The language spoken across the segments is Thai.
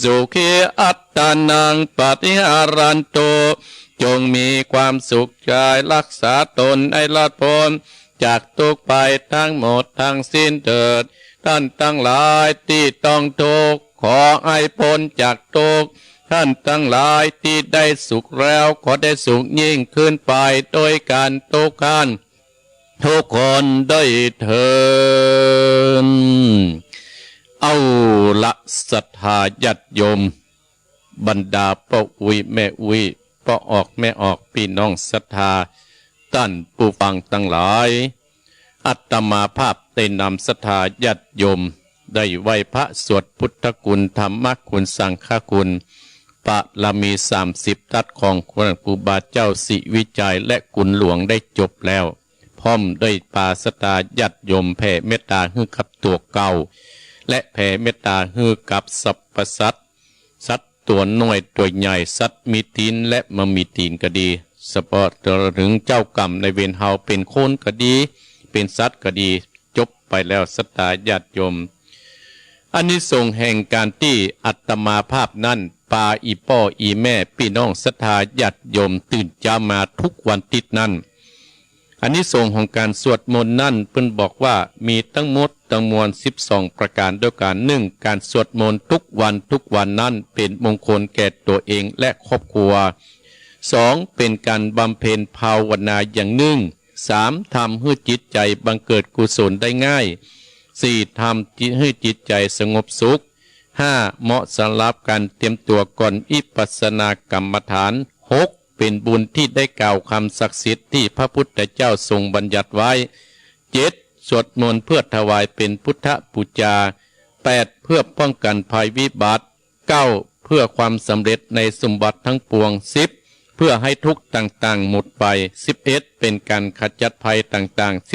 สุขีอัตตานังปฏิหารันโตจงมีความสุขใจรักษาตนให้รอดพ้นจากทุกข์ไปทั้งหมดทั้งสิ้นเถิดท่านทั้งหลายที่ต้องทุกข์ขอให้พ้นจากทุกข์ท่านทั้งหลายที่ได้สุขแล้วขอได้สุขยิ่งขึ้นไปโดยการทุกขันทุกคนได้เถิดเอาละศรัทธาญาติโยมบรรดาพ่ออุ้ยแม่อุ้ยพ่อออกแม่ออกพี่น้องศรัทธาท่านผู้ฟังทั้งหลายอาตมาภาพได้นำศรัทธาญาติโยมได้ไหว้พระสวดพุทธคุณธรรมคุณสังฆคุณปะละมี30 ทัศของครูบาเจ้าสิวิจัยและกุลหลวงได้จบแล้วพร้อมด้วยปาศรัทธาญาติโยมแผ่เมตตาให้กับตัวเก่าและแผ่เมตตาให้กับสรรพสัตว์สัตว์ตัวน้อยตัวใหญ่สัตว์มีตีนและไม่มีตีนก็ดีสปอร์ตถึงเจ้ากรรมในเวรเฮาเป็นโคนก็ดีเป็นสัตว์ก็ดีจบไปแล้วศรัทธาญาติโยมอานิสงส์แห่งการที่อัตมาภาพนั้นปาอีพ่ออีแม่พี่น้องศรัทธาญาติโยมตื่นเช้ามาทุกวันติดนั้นอานิสงส์ของการสวดมนต์นั่นเพิ่นบอกว่ามีทั้งหมดทั้งมวล12ประการด้วยกัน1การสวดมนต์ทุกวันนั้นเป็นมงคลแก่ตัวเองและครอบครัว2เป็นการบำเพ็ญภาวนาอย่าง3ทำให้จิตใจบังเกิดกุศลได้ง่าย4ทำให้จิตใจสงบสุข5เหมาะสำหรับการเตรียมตัวก่อนอิปัสสนากรรมฐาน6เป็นบุญที่ได้กล่าวคำศักดิ์สิทธิ์ที่พระพุทธเจ้าทรงบัญญัติไว้7สวดมนต์เพื่อถวายเป็นพุทธบูชา8เพื่อป้องกันภัยวิบัติ9เพื่อความสำเร็จในสมบัติทั้งปวง10เพื่อให้ทุกข์ต่างๆหมดไป11เป็นการขจัดภัยต่างๆ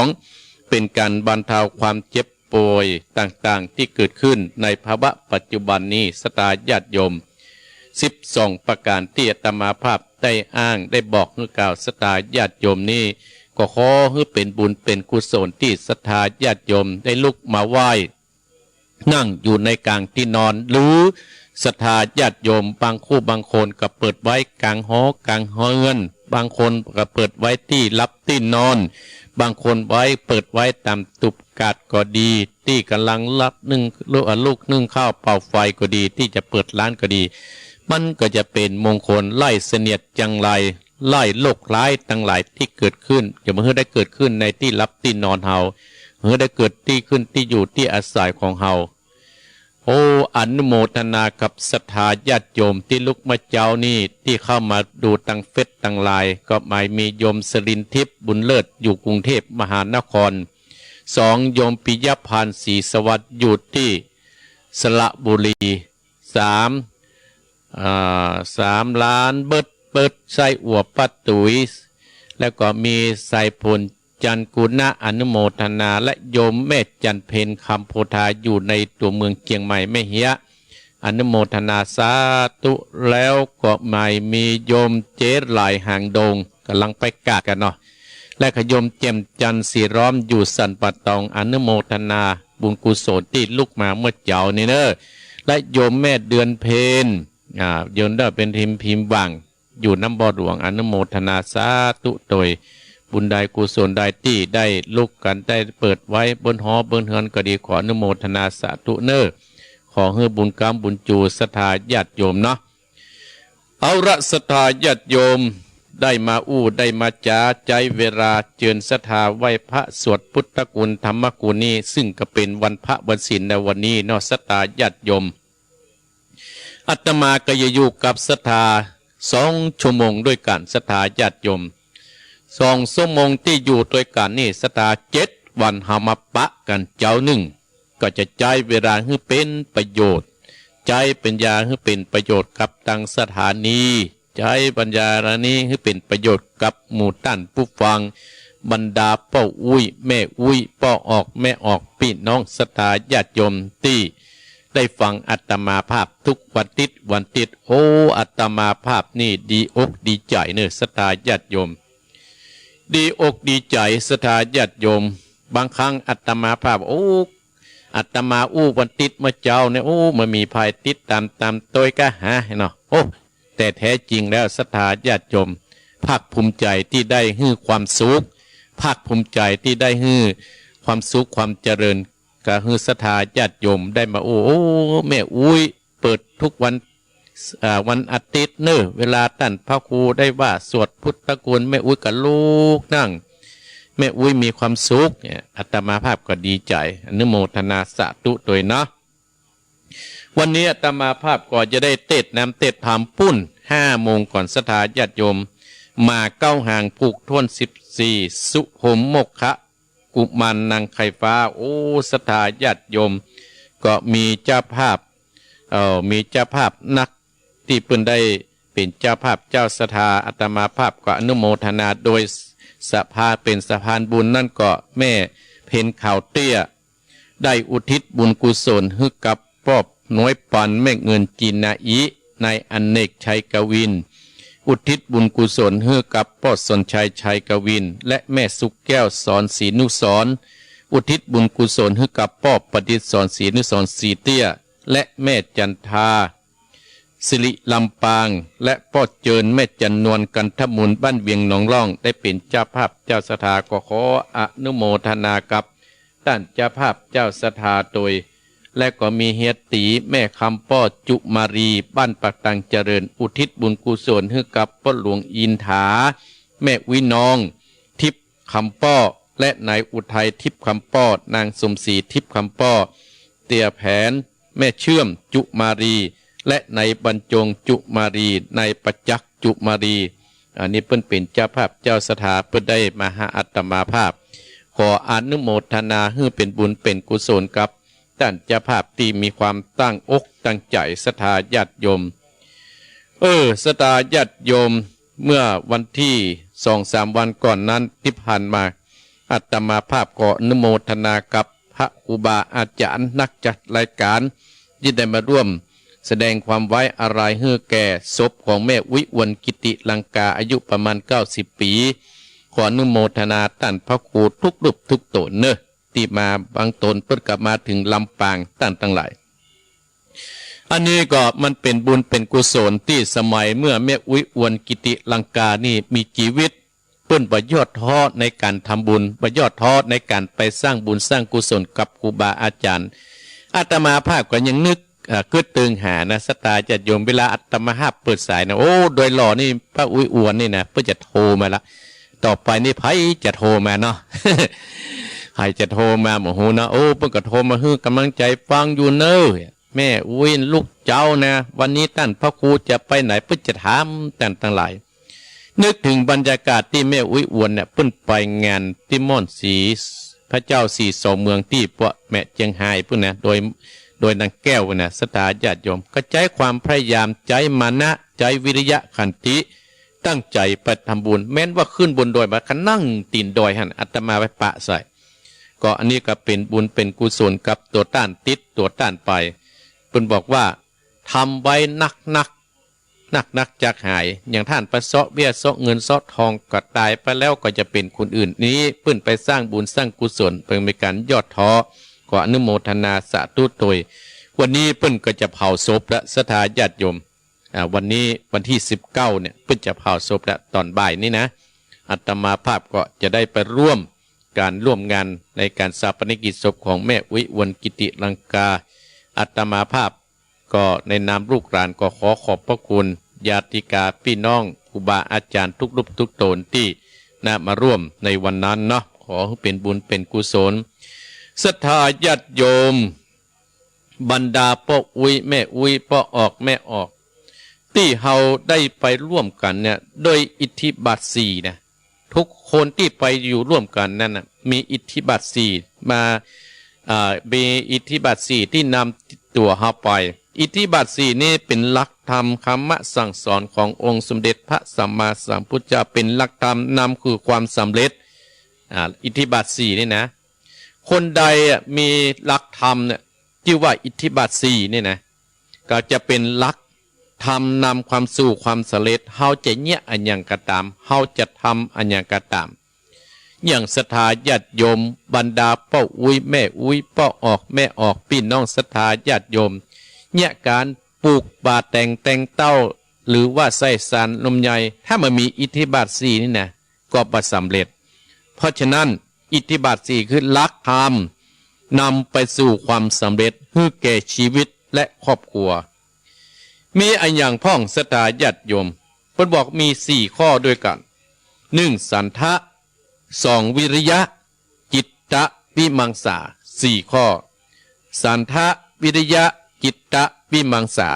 12เป็นการบรรเทาความเจ็บป่วยต่างๆที่เกิดขึ้นในภาวะปัจจุบันนี้ศรัทธาญาติโยม12ประการที่อาตมาภาพได้อ้างได้บอกให้กล่าวศรัทธาญาติโยมนี้ก็ขอให้เป็นบุญเป็นกุศลที่ศรัทธาญาติโยมได้ลุกมาไหว้นั่งอยู่ในกลางที่นอนหรือศรัทธาญาติโยมบางคู่บางคนก็เปิดไว้กลางหอกลางหอเงินบางคนก็เปิดไว้ที่รับที่นอนบางคนไว้เปิดไว้ตามตุบกาดก็ดีที่กำลังรับนึ่งลูกนึ่งข้าวเป่าไฟก็ดีที่จะเปิดร้านก็ดีมันก็จะเป็นมงคลไล่เสนียดจังไรไล่โรคร้ายทั้งหลายที่เกิดขึ้นจะเมื่อได้เกิดขึ้นในที่รับที่นอนเฮาเมื่อได้เกิดที่ขึ้นที่อยู่ที่อาศัยของเฮาโอ้อนุโมทนากับศรัทธาญาติโยมที่ลุกมาเจ้านี่ที่เข้ามาดูตังเฟซตังไลน์ก็หมายมีโยมสรินทิพย์บุญเลิศอยู่กรุงเทพมหานคร2โยมปิยพานศรีสวัสดิ์อยู่ที่สระบุรี3ล้านเบิดไส้อวบปัตตุยแล้วก็มีไสพลจันกุณะอนุโมทนาและโยมแม่จันเพนคำโพธาอยู่ในตัวเมืองเชียงใหม่แม่เฮียอนุโมทนาสาธุแล้วก็หมายมีโยมเจรหลายหางดงกำลังไปกาดกันเนาะและขยมเจมจันสีร้อมอยู่สันปะตองอนุโมทนาบุญกุศลที่ลุกมาเมื่อเจ้านี่เนอะและโยมแม่เดือนเพนโยมได้เป็นทีมพิมพ์บังอยู่น้ำบ่อหลวงอนุโมทนาสาธุโดยบุญใดกุศลใดที่ได้ลุกกันได้เปิดไว้บนหอบนเฮือนก็ดีขออนุโมทนาสาธุเนอขอให้บุญกรรมบุญจูศรัทธาญาติโยมเนาะเอาละศรัทธาญาติโยมได้มาได้มาจาใจเวลาเจิญศรัทธาไหว้พระสวดพุทธคุณธรรมคุณนี้ซึ่งก็เป็นวันพระวันศีลในวันนี้เนาะศรัทธาญาติโยมอาตมาก็อยู่กับศรัทธา2 ชั่วโมงด้วยกันศรัทธาญาติโยม2 ชั่วโมงที่อยู่ด้วยกันนี่ศรัทธา7 วันหามาปะกันเจ้าหนึ่งก็จะใจเวลาให้เป็นประโยชน์ใจปัญญาให้เป็นประโยชน์กับทางสถานีใจปัญญาระนี้ให้เป็นประโยชน์กับหมู่ท่านผู้ฟังบรรดาพ่ออุ้ยแม่อุ้ยพ่อออกแม่ออกพี่น้องศรัทธาญาติโยมที่ได้ฟังอาตมาภาพทุกวันติดโอ้อาตมาภาพนี่ดีอกดีใจเนอะศรัทธาญาติโยมดีอกดีใจศรัทธาญาติโยมบางครั้งอาตมาภาพโอ้ อาตมาวันติดเมื่อเจ้าเนี่ยมันมีภัยติดตามตัวก็หาเนาะแต่แท้จริงแล้วศรัทธาญาติโยมภาคภูมิใจที่ได้ฮื้อความสุขภาคภูมิใจที่ได้ฮื้อความสุขความเจริญก็ฮื้อศรัทธาญาติโยมได้มาแม่อุ้ยเปิดทุกวันอาทิตย์เนอะเวลาท่านพระครูได้ว่าสวดพุทธคุณแม่อุ้ยกับลูกนั่งแม่อุ้ยมีความสุขอาตมาภาพก็ดีใจอนุโมทนาสาธุโดยเนาะวันนี้อาตมาภาพก็จะได้เทศน้ำเทศธรรมปุ้น5 โมงก่อนศรัทธาญาติโยมมาเก้าห่างผูกท่วน14สุหมโมกขะกุมารนางไข่ฟ้าศรัทธาญาติโยมก็มีเจ้าภาพมีเจ้าภาพนักที่เพิ่นได้เป็นเจ้าภาพเจ้าศรัทธาอาตมาภาพก็อนุโมทนาโดยสภาเป็นสะพานบุญนั่นก็แม่เพ็ญข่าวเตี้ยได้อุทิศบุญกุศลให้กับปอบน้อยปันแม่เงินจีนาอีในอเนกชัยกวินอุทิศบุญกุศลให้กับพ่อสนชัยชัยกวินและแม่สุกแก้วสอนศรีนุสรอุทิศบุญกุศลให้กับพ่อประดิษฐ์สอนศรีนุสรศรีเตี้ยและแม่จันทาสิริลำปางและพ่อเจิญแม่จันนวลกันทมุนบ้านเวียงหนองล่องได้เป็นเจ้าภาพเจ้าศรัทธาก็ขออนุโมทนากับท่านเจ้าภาพเจ้าศรัทธาโดยและก็มีเฮียตีแม่คำป้อจุมารีบ้านปักตังเจริญอุทิศบุญกุศลให้กับพ่อหลวงอินถาแม่วินองทิพย์คำป้อและนายอุทัยทิพย์คำป้อนางสมศรีทิพย์คำป้อเตี่ยแผนแม่เชื่อมจุมารีและในบรรจงจุมารีในประจักษ์จุมารีอันนี้เพิ่นเป็นเจ้าภาพเจ้าศรัทธาเพิ่นได้มาหาอาตมาภาพขออนุโมทนาให้เป็นบุญเป็นกุศลกับท่านเจ้าภาพที่มีความตั้งอกตั้งใจศรัทธาญาติโยมศรัทธาญาติโยมเมื่อวันที่2-3 วันก่อนนั้นที่ผ่านมาอาตมาภาพขออนุโมทนากับพระครูบาอาจารย์นักจัดรายการที่ได้มาร่วมแสดงความไว้อาลัยให้แก่ศพของแม่วิวรกิติลังกาอายุประมาณ90 ปีขออนุโมทนาท่านพระครูทุกรูปทุกตนเนอะที่มาบางตนเพิ่งกลับมาถึงลำปางท่านทั้งหลายอันนี้ก็มันเป็นบุญเป็นกุศลที่สมัยเมื่อแม่วิวรกิติลังกานี่มีชีวิตเพิ่นบ่ย่อท้อในการทำบุญบ่ย่อท้อในการไปสร้างบุญสร้างกุศลกับครูบาอาจารย์อาตมาภาพก็ยังนึกกึดตึงหานะศรัทธาญาติโยมเวลาอาตมาภาพเปิดสายนะโดยหล่อนี่พระอุ้ยอวนนี่นะเพื่อจะโทรมาละต่อไปนี่ไผจะโทรมาเนาะ ใครจะโทรมาโอ้โหนะเพิ่นก็โทรมาให้กำลังใจฟังอยู่เนอะแม่อุ้ยลูกเจ้านะวันนี้ท่านพระครูจะไปไหนเพื่อจะถามท่านทั้งหลายนึกถึงบรรยากาศที่แม่อุ้ยอวนเนี่ยเพิ่นไปงานที่ม่อนสีพระเจ้าสีสองเมืองที่ปะแม่เจียงไฮ้พุ่นนะโดยนางแก้วนะศรัทธาญาติโยมก็ใจความพยายามใจมานะใจวิริยะขันติตั้งใจไปทำบุญแม้นว่าขึ้นบนดอยมาคันนั่งตีนดอยหันอาตมาไปปะใส่ก็อันนี้ก็เป็นบุญเป็นกุศลกับตัวต้านติดตัวต้านไปเพิ่นบอกว่าทำไว้นักจากหายอย่างท่านไปเสาะเบี้ยเสาะเงินเสาะทองก็ตายไปแล้วก็จะเป็นคนอื่นนี้เพิ่นไปสร้างบุญสร้างกุศลเพิ่นเป็นการยอดท้อขออนุโมทนาสาธุโดยวันนี้เพิ่นก็จะเผาศพและศรัทธาญาติโยมวันนี้วันที่19เนี่ยเพิ่นจะเผาศพและตอนบ่ายนี่นะอาตมาภาพก็จะได้ไปร่วมงานในการศาปนกิจศพของแม่วิวรกิติลังกาอาตมาภาพก็ในนามลูกหลานก็ขอขอบพระคุณญาติกาพี่น้องครูบาอาจารย์ทุกรูปทุกตนที่มาร่วมในวันนั้นเนาะขอให้เป็นบุญเป็นกุศลศรัทธาญาติโยมบรรดาพ่ออุ้ยแม่อุ้ยพ่อออกแม่ออกที่เฮาได้ไปร่วมกันเนี่ยโดยอิทธิบาท4นะทุกคนที่ไปอยู่ร่วมกันนั่นนะมีอิทธิบาท4มามีอิทธิบาท4ที่นำตัวเฮาไปอิทธิบาท4นี่เป็นหลักธรรมคำสั่งสอนขององค์สมเด็จพระสัมมาสัมพุทธเจ้าเป็นหลักธรรมนำคือความสำเร็จอิทธิบาท4นี่นะคนใดมีหลักธรรมเนี่ยที่ว่าอิทธิบาท4นี่นะก็จะเป็นหลักธรรมนำความสู่ความสำเร็จเฮาจะเนี่ยอันยังก็ตามเฮาจะทำอันยังก็ตาม อย่างศรัทธาญาติโยมบรรดาป้าอุ้ยแม่อุ้ยป้าออกแม่ออกพี่น้องศรัทธาญาติโยมเนี่ยการปลูกป่าแต่งเต้าหรือว่าใส่สารนมใหญ่ถ้ามันมีอิทธิบาทสี่นี่นะก็ประสำเร็จเพราะฉะนั้นอิทธิบาทสี่คือลักธรรมนำไปสู่ความสำเร็จให้แก่ชีวิตและครอบครัวมีอันอย่างพ่องศรัทธาญาติโยมเพิ่นบอกมีสี่ข้อด้วยกัน1สันทะ2วิริยะจิตตะวิมังสา4ข้อสันทะวิริยะจิตตะวิมังสา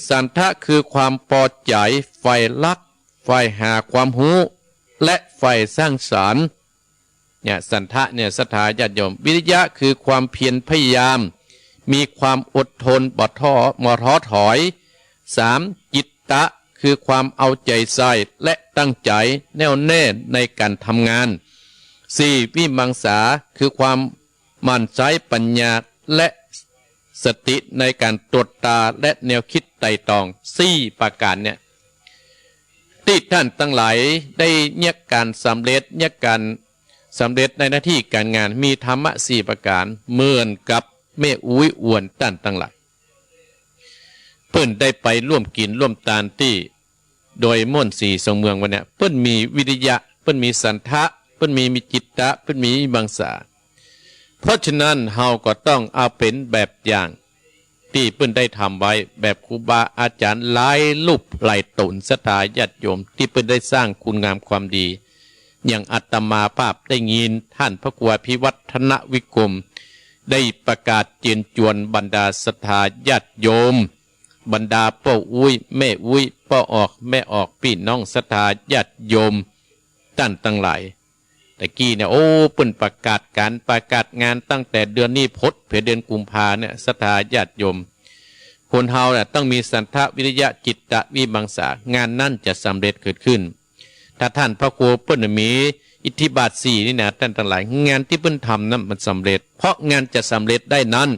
สันทะคือความพอใจใฝ่รักใฝ่หาความรู้และใฝ่สร้างสรรค์เนี่ยสันทะเนี่ยศรัทธาญาติโยมวิริยะคือความเพียรพยายามมีความอดทนบ่ท้อถอย3จิตตะคือความเอาใจใส่และตั้งใจแน่วแน่ในการทำงาน4วิมังสาคือความมั่นใจปัญญาและสติในการตรวจตาและแนวคิดไต่ตอง4ประการเนี่ยที่ท่านทั้งหลายได้เนี่ยการสำเร็จในหน้าที่การงานมีธรรมะ4ประการเหมือนกับแม่อุ้ยอวนท่านทั้งหลายเพิ่นได้ไปร่วมกินร่วมทานที่โดยม่วนสีทรงเมืองวันนี้เพิ่นมีวิริยะเพิ่นมีสันทะเพิ่นมีจิตตะเพิ่นมีบังสาเพราะฉะนั้นเฮาก็ต้องเอาเป็นแบบอย่างที่เพิ่นได้ทำไว้แบบครูบาอาจารย์หลายรูปหลายตนศรัทธาญาติโยมที่เพิ่นได้สร้างคุณงามความดีอย่างอาตมาภาพได้ยินท่านพระครูพิวัฒนวิกรมได้ประกาศเจียนจวนบรรดาศรัทธาญาติโยมบรรดาป้าอุ้ยแม่อุ้ยป้าออกแม่ออกพี่น้องศรัทธาญาติโยมท่านทั้งหลายแต่กี้เนี่ยโอ้เปิ้นประกาศงานตั้งแต่เดือนนี้พดเดือนกุมภาเนี่ยศรัทธาญาติโยมคนเฮาเนี่ยต้องมีสันทะวิริยะจิตตะวิมังสางานนั่นจะสำเร็จเกิดขึ้นถ้าท่านพระครูเปิ้นมีอิทธิบาท4นี่นะท่านทั้งหลายงานที่เปิ้นทำนั้นมันสำเร็จเพราะงานจะสำเร็จได้นั้น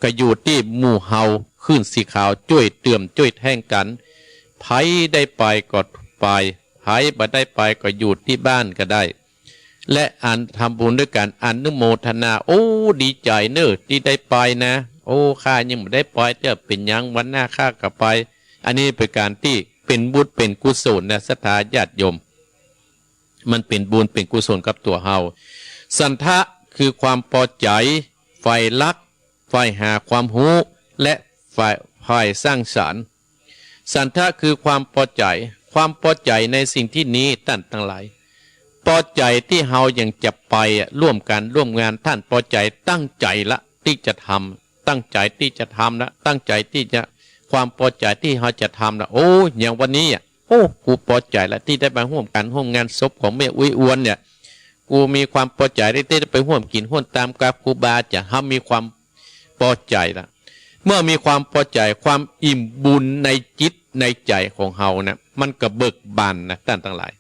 ก็อยู่ที่หมู่เฮาขึ้นสีขาวช่วยเตื่อมช่วยแท่งกันไผได้ไปก็ไปไผบ่ได้ไปก็อยู่ที่บ้านก็ได้และอ่านทำบุญด้วยกันอนุโมทนาโอ้ดีใจเนอะที่ได้ไปนะโอ้ข้ายังไม่ได้ไปแต่เป็นยังวันหน้าข้าก็ไปอันนี้เป็นการที่เป็นบุญเป็นกุศลนะศรัทธาญาติโยมมันเป็นบุญเป็นกุศลกับตัวเฮาสันทะคือความพอใจใฝ่รักใฝ่หาความรู้และฝ่ายสร้างสรรค์สันทะคือความพอใจในสิ่งที่นี้ท่านทั้งหลายพอใจที่เฮายังจะไปร่วมงานท่านพอใจตั้งใจละที่จะทำตั้งใจที่จะทำละตั้งใจที่จะความพอใจที่เฮาจะทำละโอ้อย่างวันนี้โอ้กูพอใจละที่ได้ไปร่วมงานศพของแม่อุ้ยอวนเนี่ยกูมีความพอใจได้ไปร่วมกินร่วมตามกับครูบาจะเฮามีความพอใจละเมื่อมีความพอใจความอิ่มบุญในจิตในใจของเฮานะมันก็เบิกบานนะท่านทั้งหลาย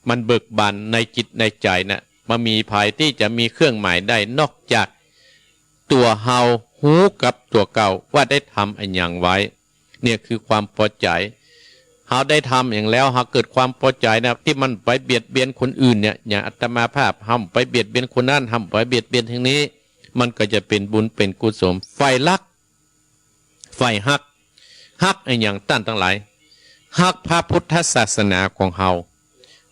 มันเบิกบานในจิตในใจนะมันมีภายที่จะมีเครื่องหมายได้นอกจากตัวเฮาหูกับตัวเก่าว่าได้ทำอันอย่างไว้เนี่ยคือความพอใจเฮาได้ทำอย่างแล้วเฮาเกิดความพอใจนะที่มันไปเบียดเบียนคนอื่นเนี่ยอย่างอาตมาภาพทำไปเบียดเบียนคนนั้นทำไปเบียดเบียนทางนี้มันก็จะเป็นบุญเป็นกุศลไฟรักไฟฮักไอ้อย่างท่านทั้งหลายฮักพระพุทธศาสนาของเฮา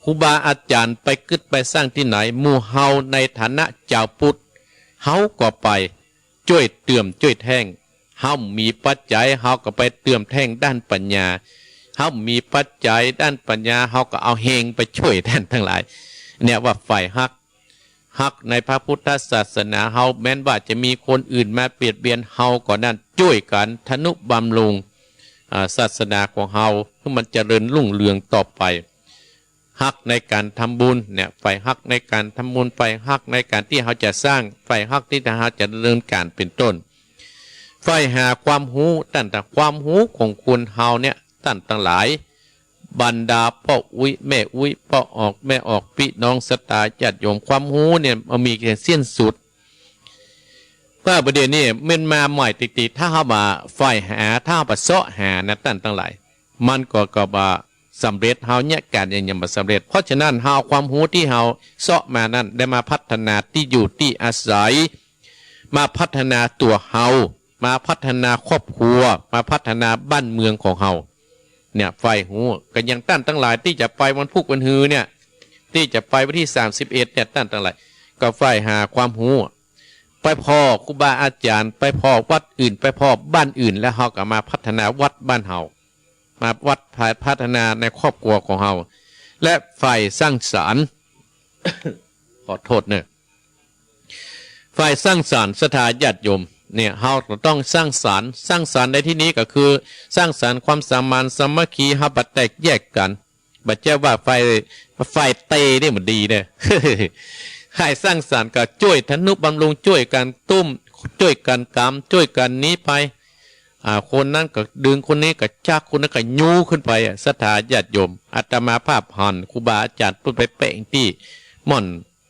ครูบาอาจารย์ไปกึดไปสร้างที่ไหนหมู่เฮาในฐานะเจ้าพุทธเฮาก็ไปช่วยเติมช่วยแท่งเฮามีปัจจัยเฮาก็ไปเติมแท่งด้านปัญญาเฮามีปัจจัยด้านปัญญาเฮาก็เอาเฮงไปช่วยท่านทั้งหลายเนี่ยว่าฝ่ายฮักในพระพุทธศาสนาเฮาแม้นว่าจะมีคนอื่นมาเปรียบเบียนเฮาก่อนนั้นช่วยกันทนุบำรุงศาสนาของเฮาเพื่อมันเจริญรุ่งเรืองต่อไปฮักในการทำบุญเนี่ยฝ่ายฮักในการทำบุญฝ่ายฮักในการที่เขาจะสร้างฝ่ายฮักที่เขาจะดำเนินการเป็นต้นฝ่ายหาความรู้ตั้งแต่ความรู้ของคุณเฮาเนี่ยท่านทั้งหลายบรรดาพ่ออุ้ยแม่อุ้ยพ่อออกแม่ออกพี่น้องศรัทธาญาติโยมความรู้เนี่ยมันมีแค่สิ้นสุดว่าประเด็นนี้มันมาใหม่ติดถ้าเข้ามาฝ่ายหาถ้ามาเสาะหานะท่านทั้งหลายมันก็บา สำเร็จเฮาเนี่ยการยังบ่สำเร็จเพราะฉะนั้นเฮาความรู้ที่เฮาเสาะมานั้นได้มาพัฒนาที่อยู่ที่อาศัยมาพัฒนาตัวเฮามาพัฒนาครอบครัวมาพัฒนาบ้านเมืองของเฮาเนี่ยไฟหูก็ยังตั้นทั้งหลายที่จะไปวันพุกวันฮือเนี่ยที่จะไปวันที่31เนี่ยตั้นทั้งหลายก็ไฟหาความหูไปพ่อครูบาอาจารย์ไปพ่อวัดอื่นไปพ่อบ้านอื่นแล้วเฮาก็มาพัฒนาวัดบ้านเฮามาวัดพัฒนาในครอบครัวของเฮาและฝ่ายสร้างสรรค์ ขอโทษเนี่ยฝ่ายสร้างสรรค์ศรัทธาญาติโยมเนี่ยเฮาต้องสร้างสรรค์ในที่นี้ก็คือสร้างสรรค์ความสามัญสามัคคีฮับบัดแตกแยกกันบัดเจ้าว่าฝ่ายเตเนี่ยมันดีเนี่ย ให้สร้างสรรค์ก็ช่วยทนุบำรุงช่วยกันตุ้มช่วยกันกำช่วยกันนี้ไปคนนั้นก็ดึงคนนี้ก็จักคนนั้นก็ยูขึ้นไปศรัทธาญาติโยมอาตมาภาพหันครูบาอาจารย์พุ่นไปเป่งที่ม่อน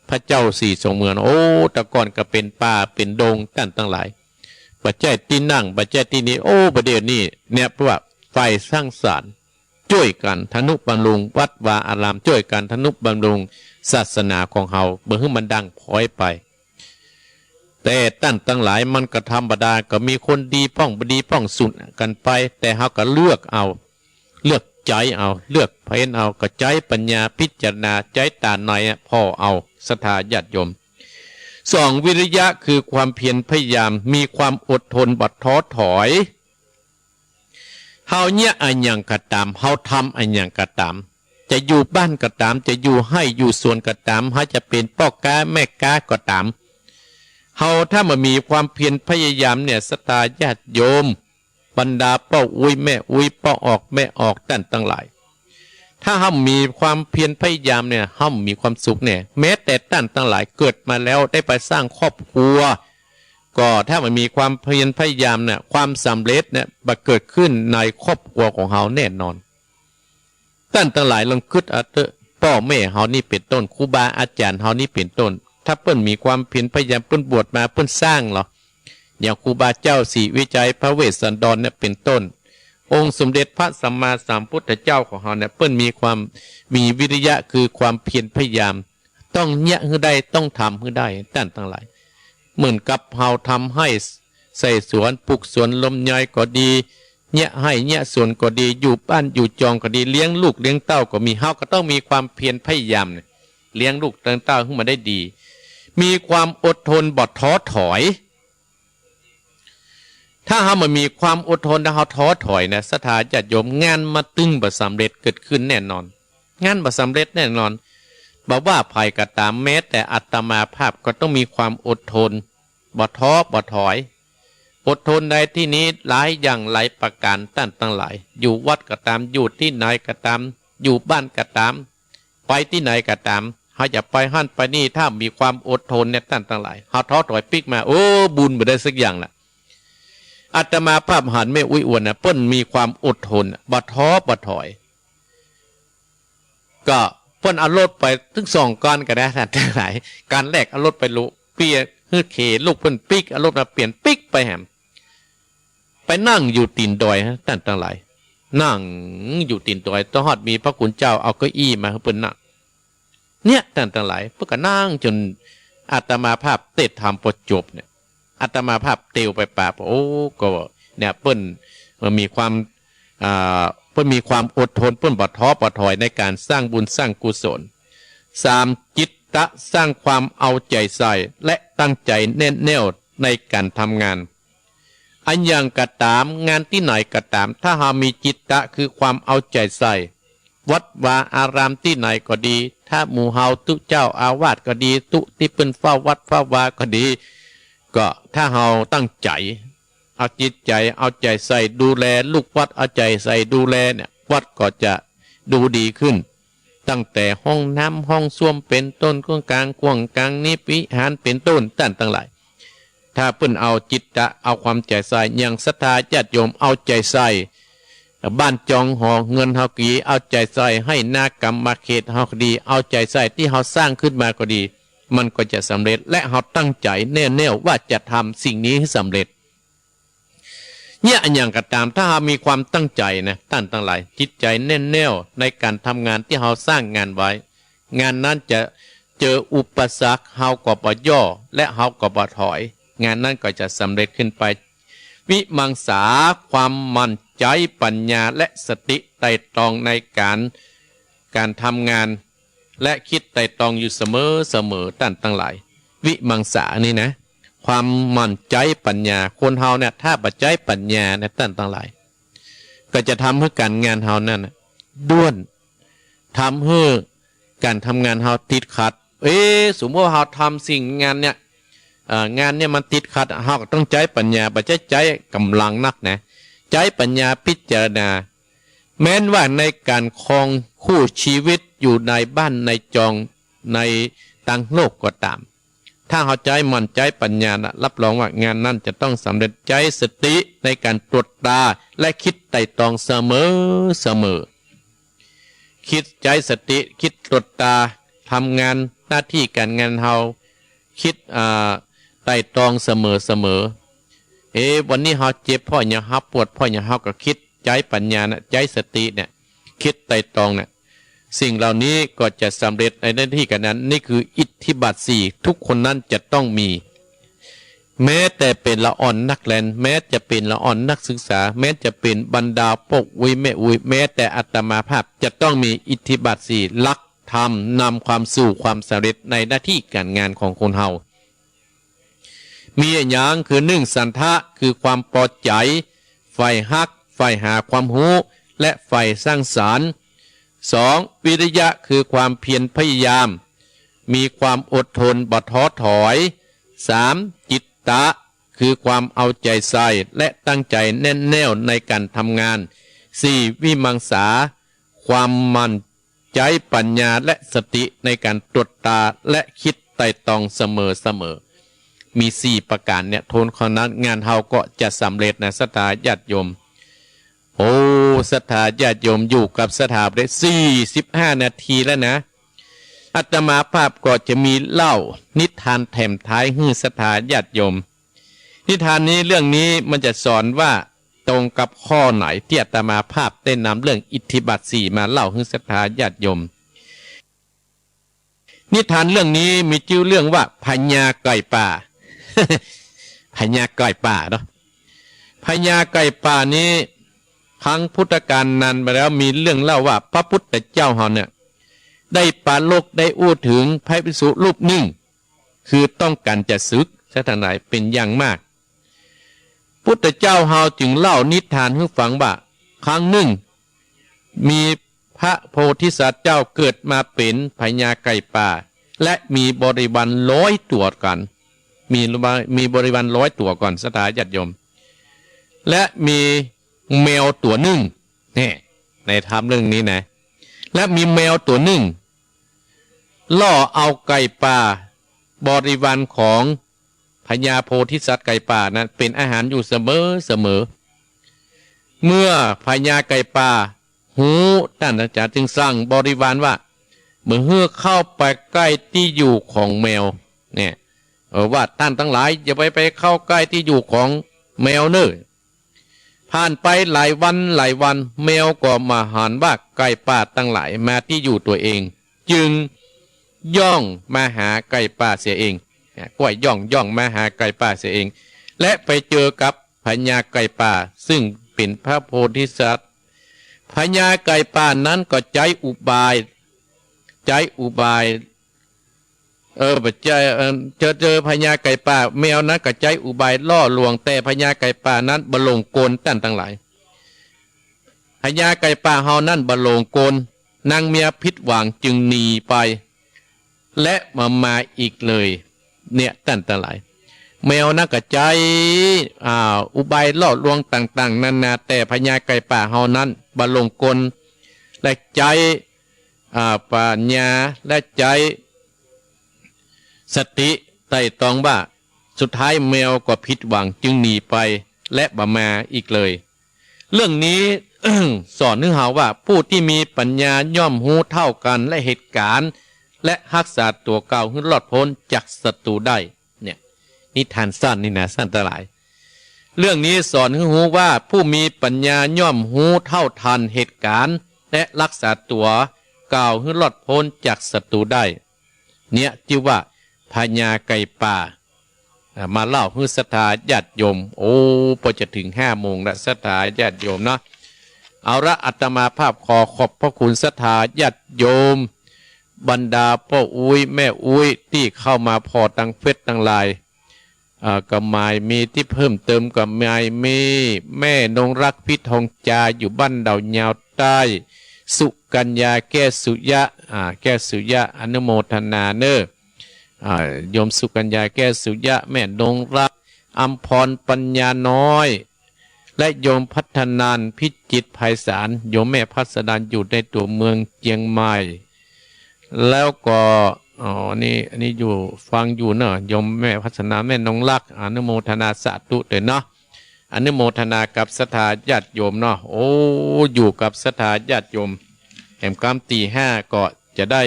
พระเจ้าสี่ทรงเมืองโอ้แต่ก่อนก็เป็นป่าเป็นดงตั้นตั้งหลายปัจจัยที่นั่งปัจจัยที่นี้โอ้ประเดี๋ยวนี้เนี่ยเพราะว่าไฟสร้างสรรค์ช่วยกันทนุบำรุงวัดวาอารามช่วยกันทนุบำรุงศาสนาของเฮาเบื่อให้มันดังพลอยไปแต่ตั้นตั้งหลายมันก็ธรรมดาก็มีคนดีป้องบดีป้องสุดกันไปแต่เฮาก็เลือกเอาเลือกใจเอาเลือกเพ้นเอาก็ใจปัญญาพิจารณาใจตาในพ่อเอาศรัทธาญาติโยมสองวิริยะคือความเพียรพยายามมีความอดทนบัดท้อถอยเฮาเนี่ยอันยังกระตามเฮาทำอันยังกระตามจะอยู่บ้านก็ตามจะอยู่ให้อยู่ส่วนก็ตามเฮาจะเป็นพ่อกาแม่กาก็ตามเฮาถ้ามันมีความเพียรพยายามเนี่ยศรัทธาญาติโยมบรรดาป้าอุ้ยแม่อุ้ยป้าออกแม่ออกตั้นตั้งหลายถ้าเฮามีความเพียรพยายามเนี่ยเฮามีความสุขเนี่ยแม้แต่ตั้นตั้งหลายเกิดมาแล้วได้ไปสร้างครอบครัวก็ถ้ามันมีความเพียรพยายามเนี่ยความสำเร็จเนี่ยบังเกิดขึ้นในครอบครัวของเฮาแน่นอนตั้นตั้งหลายลองคิดเอาเถอะพ่อแม่เฮานี่เป็นต้นครูบาอาจารย์เฮานี่เป็นต้นถ้าเปิ้นมีความเพียรพยายามเปิ้นบวชมาเปิ้นสร้างหรออย่างครูบาเจ้าศรีวิจัยพระเวสสันดรเนี่ยเป็นต้นองค์สมเด็จพระสัมมาสัมพุทธเจ้าของเฮาเนี่ยเปิ้นมีวิริยะคือความเพียรพยายามต้องเนี่ยให้ได้ต้องทำให้ได้ตั้นตั้งหลายเหมือนกับเฮาทำให้ใส่สวนปลูกสวนลมย่อยก็ดีเนี่ยให้เนี่ยสวนก็ดีอยู่บ้านอยู่จองก็ดีเลี้ยงลูกเลี้ยงเต้าก็มีเฮาก็ต้องมีความเพียรพยายามเลี้ยงลูกเลี้ยงเต้าให้มันได้ดีมีความอดทนบ่ท้อถอยถ้าเฮามันมีความอดทนแล้วเฮาท้อถอยนะศรัทธาญาติโยมงานมาตึงบ่สำเร็จเกิดขึ้นแน่นอนงานบ่สำเร็จแน่นอนบ่ว่าภัยก็ตามแม้แต่อาตมาภาพก็ต้องมีความอดทนบ่ท้อบ่ถอยอดทนในที่นี้หลายอย่างหลายประการตั้งหลายอยู่วัดก็ตามอยู่ที่ไหนก็ตามอยู่บ้านก็ตามไปที่ไหนก็ตามเฮาจะไปหั่นไปนี่ถ้ามีความอดทนเนี่ยตั้งหลายเฮาท้อถอยปิกมาโอ้บุญบ่ได้สักอย่างล่ะอาตมาภาพหันแม่อุ้ยอ้วนนะเปิ้นมีความอดทนบ่ท้อบ่ถอยก็เปิ้นเอารถไปถึง2ก้อนก็ได้ท่านทั้งหลายการแรกเอารถไปลุเปียฮือเขลูกเปิ้นปิกเอารถมาเปลี่ยนปิกไปแหมไปนั่งอยู่ตีนดอยท่านทั้งหลายนั่งอยู่ตีนดอยต้องฮอดมีพระคุณเจ้าเอาเก้าอี้มาให้เปิ้นนั่งเนี่ยท่านทั้งหลายเพิ่นก็นั่งจนอาตมาภาพเตะธรรมพอจบเนี่ยอาตมาภาพเตียวไปป่าโอ้ก็เนี่ยเปิ้นมีความเปิ้นมีความอดทนเปิ้นบ่ท้อบ่ถอยในการสร้างบุญสร้างกุศล3จิตตะสร้างความเอาใจใส่และตั้งใจแน่วแน่ในการทำงานอันยังกระตามงานที่ไหนกระตามถ้าหามีจิตตะคือความเอาใจใส่วัดวาอารามที่ไหนก็ดีถ้าหมู่เฮาตุเจ้าอาวาสก็ดีตุที่เป็นเฝ้าวัดเฝ้าวาก็ดีก็ถ้าเฮาตั้งใจเอาจิตใจเอาใจใส่ดูแลลูกวัดเอาใจใส่ดูแลเนี่ยวัดก็จะดูดีขึ้นตั้งแต่ห้องน้ำห้องส้วมเป็นต้นกว้างกลางกว้างกลางนิพพิหารเป็นต้นตั้งหลายถ้าเพิ่นเอาจิตจะเอาความใจใส่อย่างศรัทธาญาติโยมเอาใจใส่บ้านจองหอเงินเฮากี่เอาใจใส่ให้นากรรมเขตเฮาก็ดีเอาใจใส่ที่เฮาสร้างขึ้นมาก็ดีมันก็จะสำเร็จและเฮาตั้งใจแน่วว่าจะทำสิ่งนี้ให้สำเร็จ เนี่ยอันอย่างกระตามถ้าเรามีความตั้งใจนะท่านทั้งหลายจิตใจแน่นแน่วในการทำงานที่เราสร้างงานไว้งานนั้นจะเจออุปสรรคเราก็บ่ย่อและเราก็บ่ถอยงานนั้นก็จะสำเร็จขึ้นไปวิมังสาความมั่นใจปัญญาและสติไตร่ตรองในการทำงานและคิดไตร่ตรองอยู่เสมอท่านทั้งหลายวิมังสานี่นะความมั่นใจปัญญาคนเฮาเนี่ยถ้าปัจจัยปัญญาเนี่ยท่านทั้งหลายก็จะทำให้การงานเฮานั่นด้วนทำให้การทำงานเฮาติดขัดสมมติว่าเฮาทำสิ่งงานเนี่ยงานเนี่ยมันติดขัดเฮาก็ต้องใจปัญญาปัจจัยใจกำลังนักนะใจปัญญาพิจารณาแม้นว่าในการครองคู่ชีวิตอยู่ในบ้านในจองในต่างโลกก็ตามถ้าเข้าใจมั่นใจปัญญานะรับรองว่างานนั้นจะต้องสำเร็จใจสติในการตรวจตาและคิดไต่ตรองเสมอคิดใจสติคิดตรวจตาทำงานหน้าที่การงานเฮาคิดไต่ตรองเสมอวันนี้เฮาเจ็บเพราะอย่างเฮาปวดเพราะอย่างเฮาก็คิดใจปัญญานะใจสติเนี่ยคิดไต่ตรองเนี่ยสิ่งเหล่านี้ก็จะสำเร็จในหน้าที่กันนั้นนี่คืออิทธิบาทสี่ทุกคนนั้นจะต้องมีแม้แต่เป็นละอ่อนนักเรียนแม้จะเป็นละอ่อนนักศึกษาแม้จะเป็นบรรดาพวกอุยแม่อุยแม้แต่อาตมาภาพจะต้องมีอิทธิบาทสี่ลักธรรมนำความสู่ความสำเร็จในหน้าที่การงานของคนเฮามีอย่างคือ1สันทะคือความพอใจใฝ่ฮักใฝ่หาความรู้และใฝ่สร้างสรรค์2วิริยะคือความเพียรพยายามมีความอดทนบ่ท้อถอย3จิตตะคือความเอาใจใส่และตั้งใจแน่นแน่วในการทำงาน4วิมังสาความมั่นใจปัญญาและสติในการตรวจตาและคิดไต่ตรองเสมอมี4ประการเนี่ยโทนคนนั้นงานเฮาก็จะสำเร็จนะศรัทธาญาติโยมศรัทธาญาติโยมอยู่กับสถาบัน45 นาทีแล้วนะอาตมาภาพก็จะมีเล่านิทานแถมท้ายให้ศรัทธาญาติโยมนิทานนี้เรื่องนี้มันจะสอนว่าตรงกับข้อไหนที่อาตมาภาพได้นำเรื่องอิทธิบาท4มาเล่าให้ศรัทธาญาติโยมนิทานเรื่องนี้มีชื่อเรื่องว่าพญาไก่ป่า พญาไก่ป่าเนาะพญาไก่ป่านี้ครั้งพุทธกาลนานมาแล้วมีเรื่องเล่าว่าพระพุทธเจ้าเฮาเนี่ยได้ปาลกได้อู้ถึงพระภิกษุรูปหนึ่งคือต้องการจะศึกซะทางไหนเป็นอย่างมากพุทธเจ้าเฮาจึงเล่านิทานให้ฟังว่าครั้งหนึ่งมีพระโพธิสัตว์เจ้าเกิดมาเป็นพญาไก่ป่าและมีบริวาร100 ตัวกันมีบริวาร100 ตัวก่อนสถาญาติโยมและมีแมวตัวหนึ่งนี่ในธรรมเรื่องนี้นะและมีแมวตัวหนึ่งล่อเอาไก่ป่าบริวารของพญาโพธิสัตว์ไก่ป่านั้นเป็นอาหารอยู่เสมอเมื่อพญาไก่ป่าหูท่านอาจารย์จึงสั่งบริวารว่าเมื่อเข้าไปใกล้ที่อยู่ของแมวเนี่ยว่าท่านทั้งหลายอย่าไปเข้าใกล้ที่อยู่ของแมวเน้อผ่านไปหลายวันแมวก็มาหันว่าไก่ป่าตั้งหลายมาที่อยู่ตัวเองจึงย่องมาหาไก่ป่าเสียเองก้อยย่องมาหาไก่ป่าเสียเองและไปเจอกับพญาไก่ป่าซึ่งเป็นพระโพธิสัตว์พญาไก่ป่านั้นก็ใจอุบายเจอพญาไก่ป่าแมวนั้นก็ใจอุบายล่อลวงแต่พญาไก่ป่านั้นบลงโกนตั้นทั้งหลายพญาไก่ป่าเฮานั้นบลงโกนนางเมียผิดหวังจึงหนีไปและมาอีกเลยเนี่ยตั้นทั้งหลายแมวนั้นก็ใจอุบายล่อลวงต่างๆนานาแต่พญาไก่ป่าเฮานั้นบลงโกนและใจปัญญาและใจสติไต่ตรองว่าสุดท้ายแมวก็ผิดหวังจึงหนีไปและบ่มาอีกเลยเรื่องนี้ สอนเนื้อหาว่าผู้ที่มีปัญญาย่อมรู้เท่ากันและเหตุการณ์และรักษาตัวเก่าให้รอดพ้นจากศัตรูได้เนี่ยนิทานสั้นนี่นะสั้นตลาย เรื่องนี้สอนให้รู้ว่าผู้มีปัญญาย่อมรู้เท่าทันเหตุการณ์และรักษาตัวกล่าวให้รอดพ้นจากศัตรูได้เนี่ยที่ว่าพญาไก่ป่ามาเล่าให้ศรัทธาญาติโยมโอ้พอจะถึง5 โมงแล้วศรัทธาญาติโยมเนาะเอาละอาตมาภาพขอบพระคุณศรัทธาญาติโยมบรรดาพ่ออุ้ยแม่อุ้ยที่เข้ามาพอตังเฟซตังไลน์ก็หมายมีที่เพิ่มเติมก็หมายมีแม่นงรักพิทองจาอยู่บ้านเดายาวใต้สุกัญญาแก้สุยะแก้สุยะอนุโมทนาเนอโยมสุกัญญาแก้สุยะแม่นงรักอัมพรปัญญาน้อยและโยมพัฒนานพิจิตรไพศาลโยมแม่พัสดานอยู่ในตัวเมืองเจียงใหม่แล้วก็อันนี้อยู่ฟังอยู่เนอะโยมแม่พัฒนาแม่นงรักอนุโมทนาสาธุเด้อเนาะอนุโมทนากับศรัทธาญาติโยมเนาะโอ้อยู่กับศรัทธาญาติโยมแห่งกำตี5ก็จะได้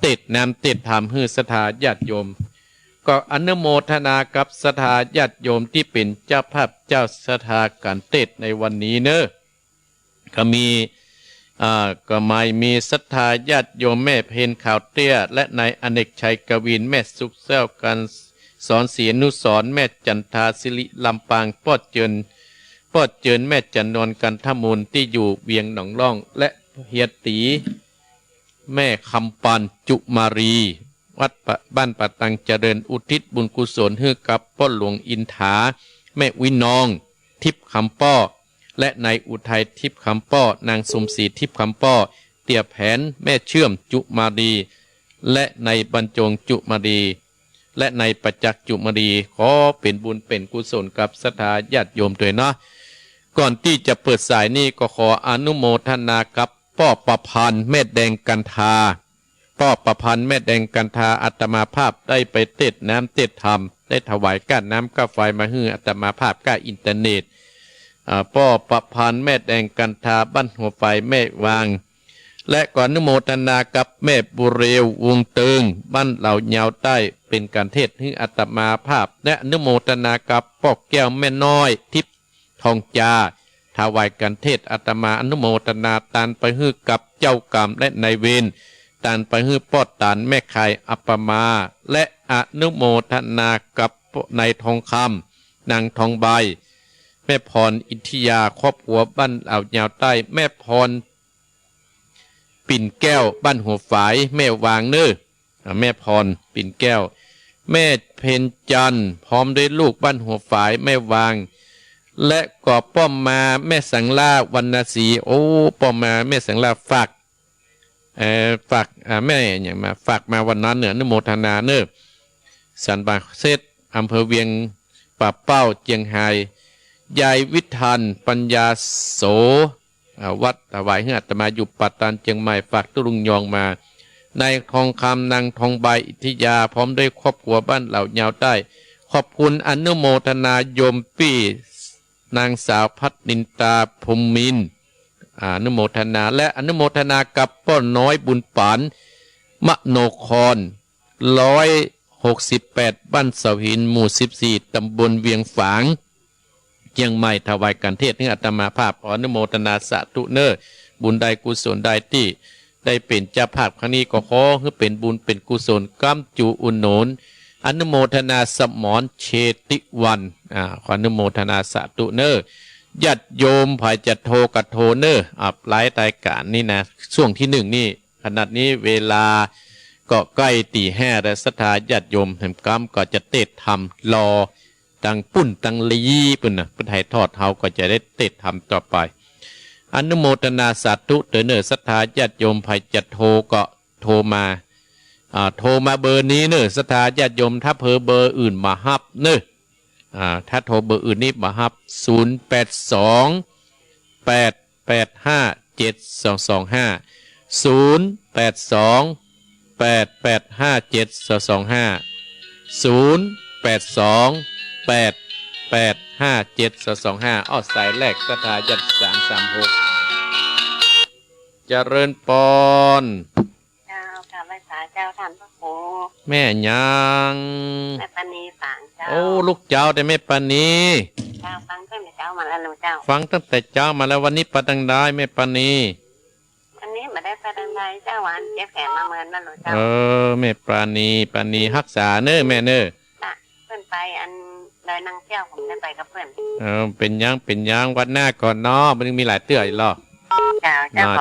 ติดนำติดธรรมให้ศรัทธาญาติโยมก็อนุโมทนากับศรัทธาญาติโยมที่เป็นเจ้าภาพเจ้าศรัทธาการเทศในวันนี้เนอะก็มีก็ไม่มีศรัทธาญาติโยมแม่เพนข่าวเตี้ยและนายอเนกชัยกวินแม่สุขแซวกันสอนเสียนุสรแม่จันทาศิริลำปางปอดเจินแม่จันนวลกันทมูลที่อยู่เวียงหนองล่องและเฮียตีแม่คำปันจุมารีวัดบ้านปะตังเจริญอุทิศบุญกุศลให้กับพ่อหลวงอินถาแม่วินองทิพย์คำป้อและนายอุทัยทิพย์คำป้อนางสมศรีทิพย์คำป้อเตี่ยแผนแม่เชื่อมจุมารีและนายบรรจงจุมารีและนายประจักษ์จุมารีขอเป็นบุญเป็นกุศลกับศรัทธาญาติโยมด้วยเนาะก่อนที่จะเปิดสายนี้ก็ขออนุโมทนากับป้อประพันธ์แม่แดงกันทาป้อประพันธ์แม่แดงกันทาอาตมาภาพได้ไปเทศน้ำเทศธรรมได้ถวายก้านน้ำก้าไฟมาให้อาตมาภาพก้าอินเทอร์เน็ตป้อประพันธ์แม่แดงกันทาบ้านหัวไฟแม่วางและก่อนอนุโมทนากับแม่บุเรววงเติงบ้านเหล่ายาวใต้เป็นการเทศให้อาตมาภาพและอนุโมทนากับป้อแก้วแม่น้อยทิพย์ทองจาถวายการเทศอาตมาอนุโมทนาตานไปให้กับเจ้ากรรมและนายเวรตานไปให้ป้อตานแม่ไข่อัปปมาและอนุโมทนากับนายทองคำนางทองใบแม่พรอิทยาครอบครัวบ้านอ่าวยาวใต้แม่พรปิ่นแก้วบ้านหัวฝายแม่วางเน้อแม่พรปิ่นแก้วแม่เพนจันพร้อมด้วยลูกบ้านหัวฝายแม่วางและก็ป้อมมาแม่สังลาวรรณศรีโอ้ป้อมมาแม่สังลาฝากแม่อย่างมาฝากมาวันนั้นเนื้ออนุโมทนาเน้อสันบางเซตอำเภอเวียงป่าเป้าเจียงไฮ้ยายวิทันปัญญาโสวัดถวายให้อาตมาอยู่ปัตตานเชียงใหม่ฝากตุลุงยองมานายทองคำนางทองใบอิทยาพร้อมด้วยครอบครัวบ้านเหล่ายาวใต้ขอบคุณอนุโมทนาโยมปี้นางสาวพัฒนินตาพรหมินอนุโมทนาและอนุโมทนากับป้อน้อยบุญปานมโนคร168บ้านเสาหินหมู่14ตำบลเวียงฝางเชียงใหม่ถวายการเทศน์ให้อาตมาภาพอนุโมทนาสาธุเนอบุญใดกุศลใดที่ได้เป็นเจ้าภาพครั้งนี้ก็ขอให้เป็นบุญเป็นกุศลกำจูอุนหนุนอนุโมทนาสมรเชติวันขออนุโมทนาสาธุเนอญาติโยมภายจะโทรกับโทรเนอหลายรายการนี่นะช่วงที่1นี่ขนาดนี้เวลาก็ใกล้ตี5แล้วศรัทธาญาติโยมแห่งกรรมก็จะเตะทำรอตังปุ่นตังลีปุ่นนะปุ่นไทยทอดเฮาก็จะได้เตะทำต่อไปอนุโมทนาสาธุเนอศรัทธาญาติโยมภายจะโทรก็โทรมาโทรมาเบอร์นี้เนอศรัทธาญาติโยมถ้าเพอเบอร์อื่นมาฮับเนอถ้าโทรเบอร์อื่นนี่มาฮับ08285725 อ้อสายแรกศรัทธาญาติ336เจริญปอนเจ้าค่ะภาษาเจ้าท่านพระครูแม่ยังแม่ปณีฝางเจ้าโอ้ลูกเจ้าแต่แม่ปณี เจ้าฟังขึ้นเจ้ามาแล้วหนูเจ้าฟังตั้งแต่เจ้ามาแล้ววันนี้ปะดังได้แม่ปานีวันนี้มาได้ประดังใดเจ้าหวานเจ็บแขนมาเมินมาหนูเจ้าแม่ปานีรักษาเน้อแม่เน้อเพื่อนไปอันเลยนั่งเที่ยวผมได้ไปกับเพื่อนเป็นยังวัดหน้าก่อนเนาะมันยังมีหลายเตื้ออีกหรอเจ้าข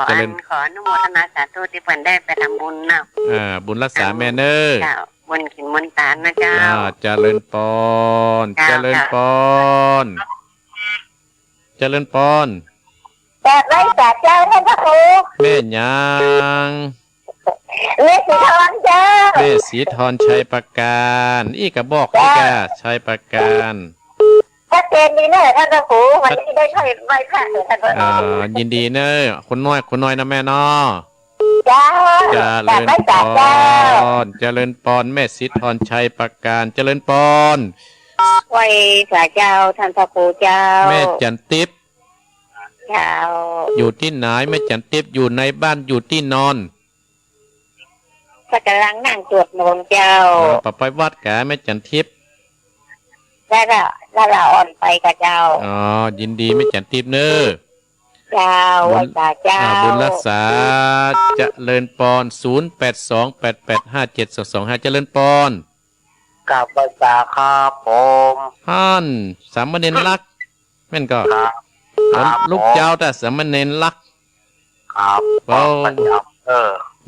ออนุโมทนาสาธุที่เพื่อนได้ไปทำบุญเนาะบุญรักษาแม่เน้อเจ้าบุญขินบุญตาลนะเจ้าเจริญปอนเจริญปอนแต่ไว้สาเจ้าท่านพระครูแม่ยังแม่สีทอนเจ้าแม่สีทอนชัยประการอีกระบอกอีกะชัยประการชัดเจนดีเนอะท่านพระครูวันนี้ได้ช่วยไหว้พระท่านพระครูยินดีเนอะคนน้อยนะแม่เนาะเจ้าเจริญปอนแม่สีทอนชัยประการเจริญปอนไหว้สาเจ้าท่านพระครูเจ้าแม่จันทิพย์เจ้าอยู่ที่ไหนแม่จันทิพย์อยู่ในบ้านอยู่ที่นอนก็กำลังนั่งตรวจมนต์เจ้าไปวัดแกแม่จันทิพย์แล้วเราอ่อนไปกับเจ้ายินดีแม่จันทิพย์เนอะเจ้าวัดเจ้าบุญรักษาเจริญปอน0828857225เจริญปอนกับภาษาครับผมท่านสามเณรลักษณ์แม่นก็ลูกเจ้าแต่สามเณรลักษณ์ครับ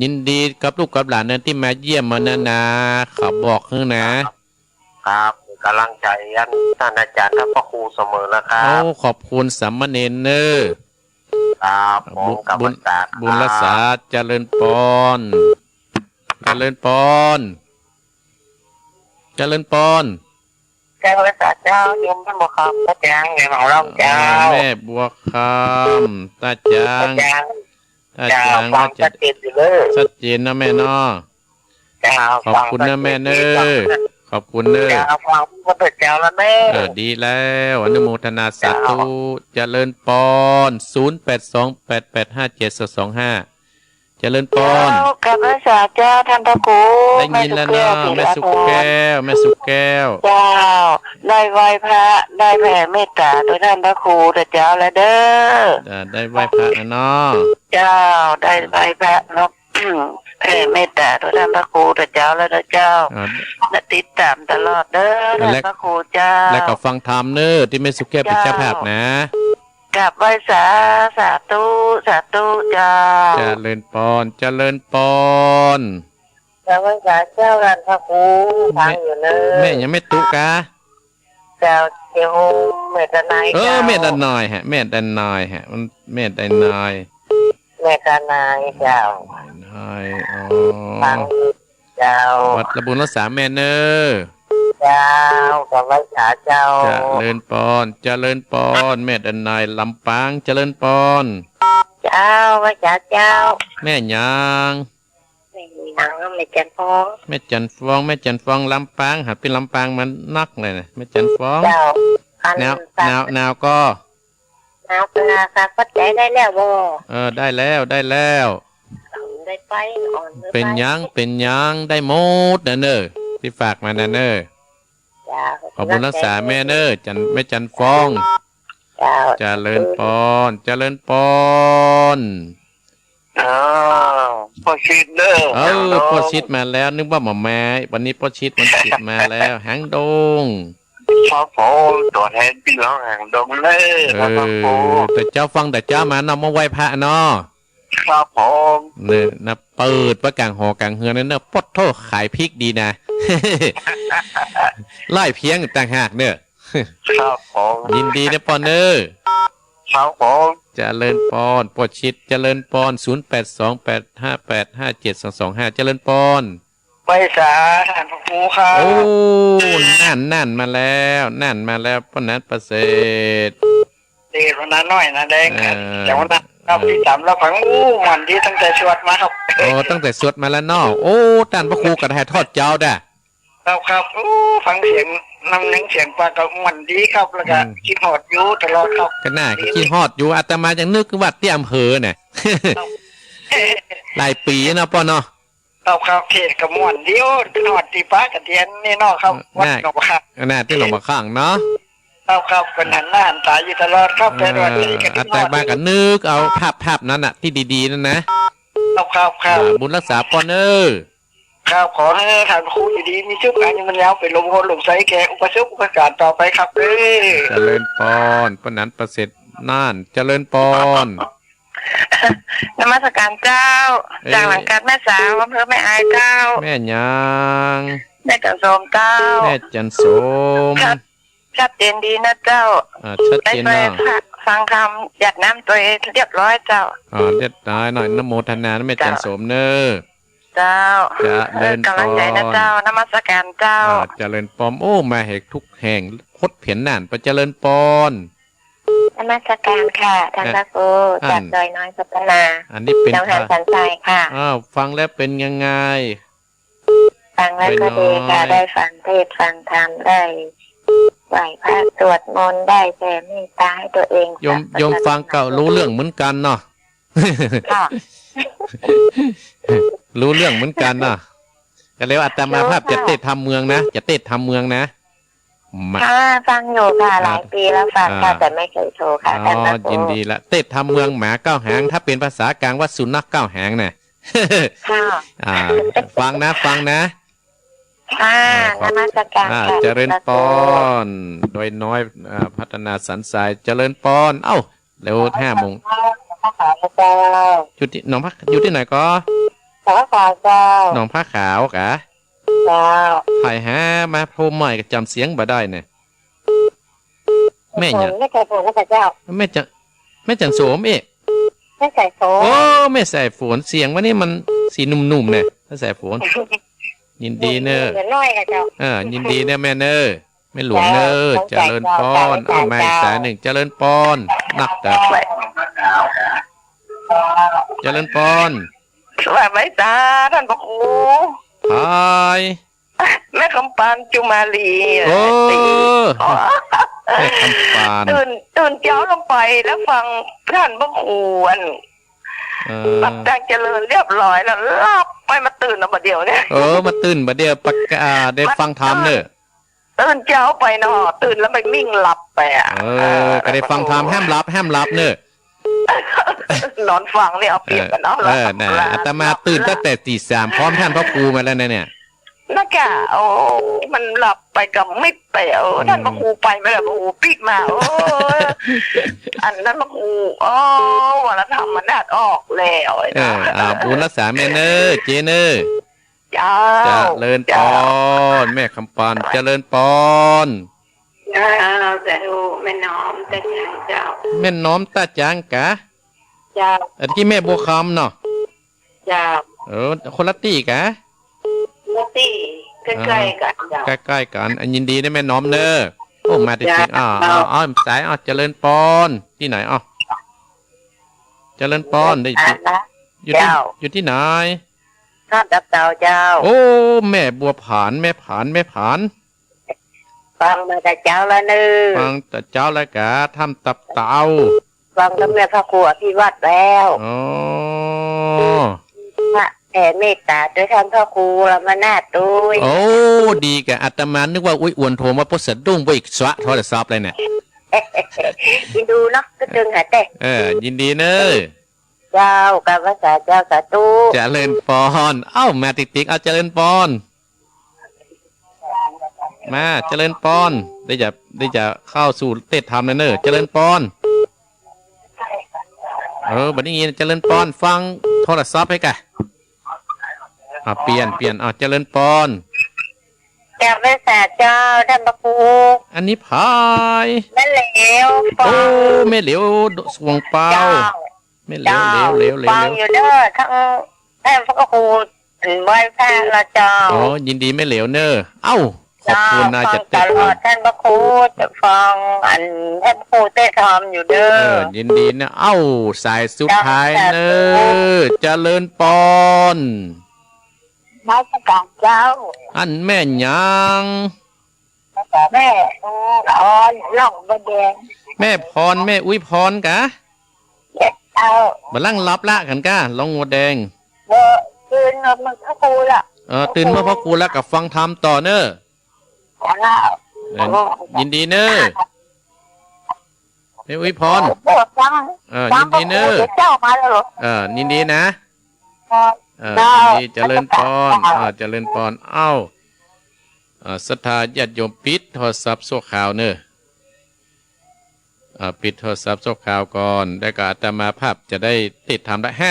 ยินดีกับลูกกับหลานนั้นที่มาเยี่ยมมานาขับบอกคือนะครับกำลังใจยันท่านอาจารย์ท่านพระครูเสมอนะครับขอบคุณสามเณรเนอครับผมกับบุญรักษาเจริญปอนเจริญปอนแก้วภาษาเจ้าโยมท่านบัวคำตาจางแม่ของเราเจ้าแม่บัวคำตาจางว่าจะชัดเจนนะแม่เนาะขอบคุณนะแม่เนอขอบคุณเนอฟังพระเจ้าแล้วแม่ดีแล้วอนุโมทนาสาธุเจริญปอน0828857225เจริญปอนกับพระสาเจ้าท่านพระครูได้ยินแล้วเนาะแม่สุแก้วเจ้าได้ไหว้พระได้แผ่เมตตาโดยท่านพระครูแต่เจ้าแล้วเด้อได้ไหว้พระเนาะเจ้าได้ไหว้พระเนาะแผ่เมตตาโดยท่านพระครูแต่เจ้าแล้วเจ้าติดตามตลอดเด้อท่านพระครูเจ้าและก็ฟังธรรมเน้อที่แม่สุแก้วเป็นเจ้าภาพนะกับไหว้สาธุเจ้าเจริญปอนกับไหว้สาเจ้ากันพระครูฟังอยู่เลยแม่ยังไม่ตุกะเจ้าเจ้าเมตนายเมตนายฮะเมตนายฮะมันเมตนายเจ้าฟังเจ้าวัดระบุญรักษาแม่เนอเจ้ากับไหว้สาเจ้าเจริญปอนแม่ดันนายลำปางเจริญปอนเจ้าไหว้สาเจ้าแม่ยังแม่จันฟองลำปางหัดเป็นลำปางมันนักเลยนะแม่จันฟองหนาวก็ค่ะก็ใจได้แล้วบ่ได้แล้วได้ไปเป็นยังได้หมดนะเนอที่ฝากมานะเนอขอบคุณรักษาแม่เนอแม่จันฟองเจริญปอนพ่อชิดเด้อพ่อชิดมาแล้วนึกว่าหมอแม่วันนี้พ่อชิดมันติดมาแล้วหางดงพ่อโผตัวแทนพี่น้องหางดงเลยแต่เจ้าฟังแต่เจ้ามาเนาะมาไหว้พระเนาะครับผมเนี่ยนะเปิดว่ากลางหอกลางเฮือนนั่นเนอะปดโทษขายพริกดีนะไล่เพียงต่างหากเนอะครับผมยินดีนะปอนเนอครับผมเจริญปอนปอชิดเจริญปอน0828585725เจริญปอนไปสาท่านพระครูครับโอ้นั่นมาแล้วปนนั้นประเสริฐวันนั้นน้อยนะแดงแต่วันนั้นครับที่จำแล้วฟังมันที่ตั้งแต่สวดมาครับตั้งแต่สวดมาแล้วเนาะท่านพระครูกระแททอดเจ้าได้ครับฟังเสียงนำเสียงปลากับมันดีครับแล้วก็คิดฮอดอยู่ตลอดครับก็น่าคิดฮอดอยู่อาตมายังนึกว่าที่อำเภอเนี่ยหลายปีเนาะป้อเนาะครับเทศกับม่วนเดียวฮอดที่ป้ากระเทียนนี่เนาะครับวัดหนองมะข้างน่าที่หนองมะข้างเนาะ ครับเป็นหันหน้าหันตาอยู่ตลอดครับแต่ว่าดีกัน แต่มากันนึกเอาภาพนั้นน่ะที่ดีๆนั่นนะครับ บุญรักษาปอนเนอร์ ครับขอให้ท่านครูอยู่ดีมีชุกอันนี้มันยาวเป็นลมโหดลมใสแก่อุปสมบทอุปการต่อไปครับเด้อ เจริญปอนปนันประเสริฐน่านเจริญปอน นมัสการเจ้าจากหลังการแม่สาวอำเภอแม่อายเจ้า แม่ยาง แม่จันโสมเจ้า แม่จันโสม ชัดเจนดีนะเจ้า ชัด ได้ เจน ไป เนาะ ฟังคำหยัดน้ำตัวเองเรียบร้อยเจ้า เรียบร้อยหน่อยนโมทนาแม่จันโสมเนอ เจ้า จะเดิน กำลังใจนะเจ้านมัสการเจ้า เจริญปอมโอ้มาแหกทุกแห่งพดเพียนน่านประเจริญปอน นมัสการค่ะท่านพระครูจากดอยน้อยพัฒนา อันนี้เป็น เจ้าหาสันใจค่ะ ฟังแล้วเป็นยังไง ฟังแล้วก็ดีค่ะได้ฟังเทศน์ฟังธรรมได้ไหว้พระสวดมนต์ได้แผ่เมตตาให้ตัวเอง โยมฟังเก่ารู้เรื่องเหมือนกันเนาะ ค่ะ รู้เรื่องเหมือนกันเนาะก็เลยอาตมาภาพจะเตะทำเมืองนะจะเตะทำเมืองนะ ค่ะฟังอยู่ค่ะหลายปีแล้วฟังค่ะแต่ไม่เคยโทรค่ะท่านพระครู ยินดีละเตะทำเมืองหมาเก้าหางถ้าเป็นภาษากลางว่าสุนัขเก้าหางเนี่ย ค่ะ ฟังนะค่ะนมัสการค่ะ เจริญปอนโดยน้อยพัฒนาสันทรายเจริญปอนเอ้าเร็ว5 โมง พระขาวเจ้า อยู่ที่หนองพักอยู่ที่ไหนก็ พระขาวเจ้า หนองผ้าขาวกะ เจ้า ไผ่ฮะมาโพรใหม่ก็จำเสียงบ่ได้เนี่ยแม่เนี่ย ไม่เคยโทรนะเจ้า แม่จันโสมเอ๊ะ ไม่ใส่โทร โอ้แม่สายฝนเสียงวันนี้มันสีหนุ่มๆเนี่ยถ้าสายฝนยินดีเนอะ เดี๋ยวน้อยค่ะเจ้า ยินดีเนอะแม่เนอะแม่หลวงเนอะเจริญปอนเอามาอีกสายหนึ่งเจริญปอนนักแต่เจริญปอน สวัสดีจ้าท่านพระครู พาย แม่คำปานจุมาลี โอ้แม่คำปาน ตื่นเจ้าลงไปแล้วฟังท่านพระครูตัดแต่งเจริญเรียบร้อยแล้วลาบไปมาตื่นมาเดียวเนี่ย มาตื่นมาเดียวปากกาได้ฟังธรรมเนอะ ตื่นเจ้าไปเนาะตื่นแล้วไปมิ่งหลับไปก็ได้ฟังธรรมห้ามรับเนอะ นอนฟังเนี่ยเอาเปรียบกันเนาะ น่ะอาตมาตื่นตั้งแต่ตี 3พร้อมท่านพระครูมาแล้วเนี่ยนักกะโอ้มันหลับไปกับมิดไปท่านพระครูไปไม่ได้พระครูปิดมาอันนั้นพระครูวันละธรรมมันนาดออกแล้วบุญรักษาแม่เนอเจเนอเจ้าเจริญปอนแม่คำปานเจริญปอนแต่ดูแม่น้อมตาจางเจ้าแม่น้อมตาจางกะเจ้าอันที่แม่บัวคำเนาะเจ้าคนละตีกะตีใกล้ๆกันใกล้ๆกันยินดีได้แม่น้อมเนอโอ้มาติดสายเจริญปอนที่ไหนเจริญปอนได้อยู่ที่ไหนข้าดับเต่าเจ้าโอ้แม่บัวผานแม่ผานฟังมาแต่เจ้าละนึงฟังแต่เจ้าละกะทำตับเต่าฟังกับแม่พระครูอภิวัตแล้วแผ่เมตตาด้วยท่านพ่อครูละมานาดด้วยโอ้ดีกะอาตมานึกว่าอุ้ยอ้วนโทรมาพสดุ้งไปอีกสวะโทรศัพท์เลยเนี่ยยินดูเนาะก็จึงหาแต่ยินดีเนอะเจ้ากับภาษาเจ้าสาธุเจริญปอนมาติ๊กเอาเจริญปอนมาเจริญปอนได้จะเข้าสู่เตะธรรมเนอะเจริญปอนบัดนี้เจริญปอนฟังโทรศัพท์ให้กะเปลี่ยนเจริญปอนแก้วภาษาเจ้าท่านพระครูอันนี้พายแม่เหลวไม่เหลวสวงเปล่าไม่เหลวฟังอยู่เด้อทั้งท่านพระครูไหว้พระละเจ้ายินดีไม่เหลวเนอะขอบคุณนะจะตลอดท่านพระครูจะฟังท่านพระครูเต้ทอมอยู่เด้อยินดีนะสายสุดท้ายเนอะเจริญปอนมาสการเจ้าอันแม่ยังแม่พรล่องบะแดงแม่พรแม่อุ้ยพรกะมาลั่งรับละกันกะลองหัวแดงตื่นมาพระครูละตื่นเมื่อพระครูแล้วกับฟังธรรมต่อเนอะยินดีเนอะ แม่อุ้ยพร ฟัง ยินดีเนอะ เจ้ามาแล้วเหรอ ยินดีนะ ได้ ยินดีเจริญพรเจริญพรศรัทธาญาติโยมปิดโทรศัพท์ชั่วคราวเนอะปิดโทรศัพท์ชั่วคราวก่อนได้วก็อาตมาภาพจะได้ติดทำได้5:02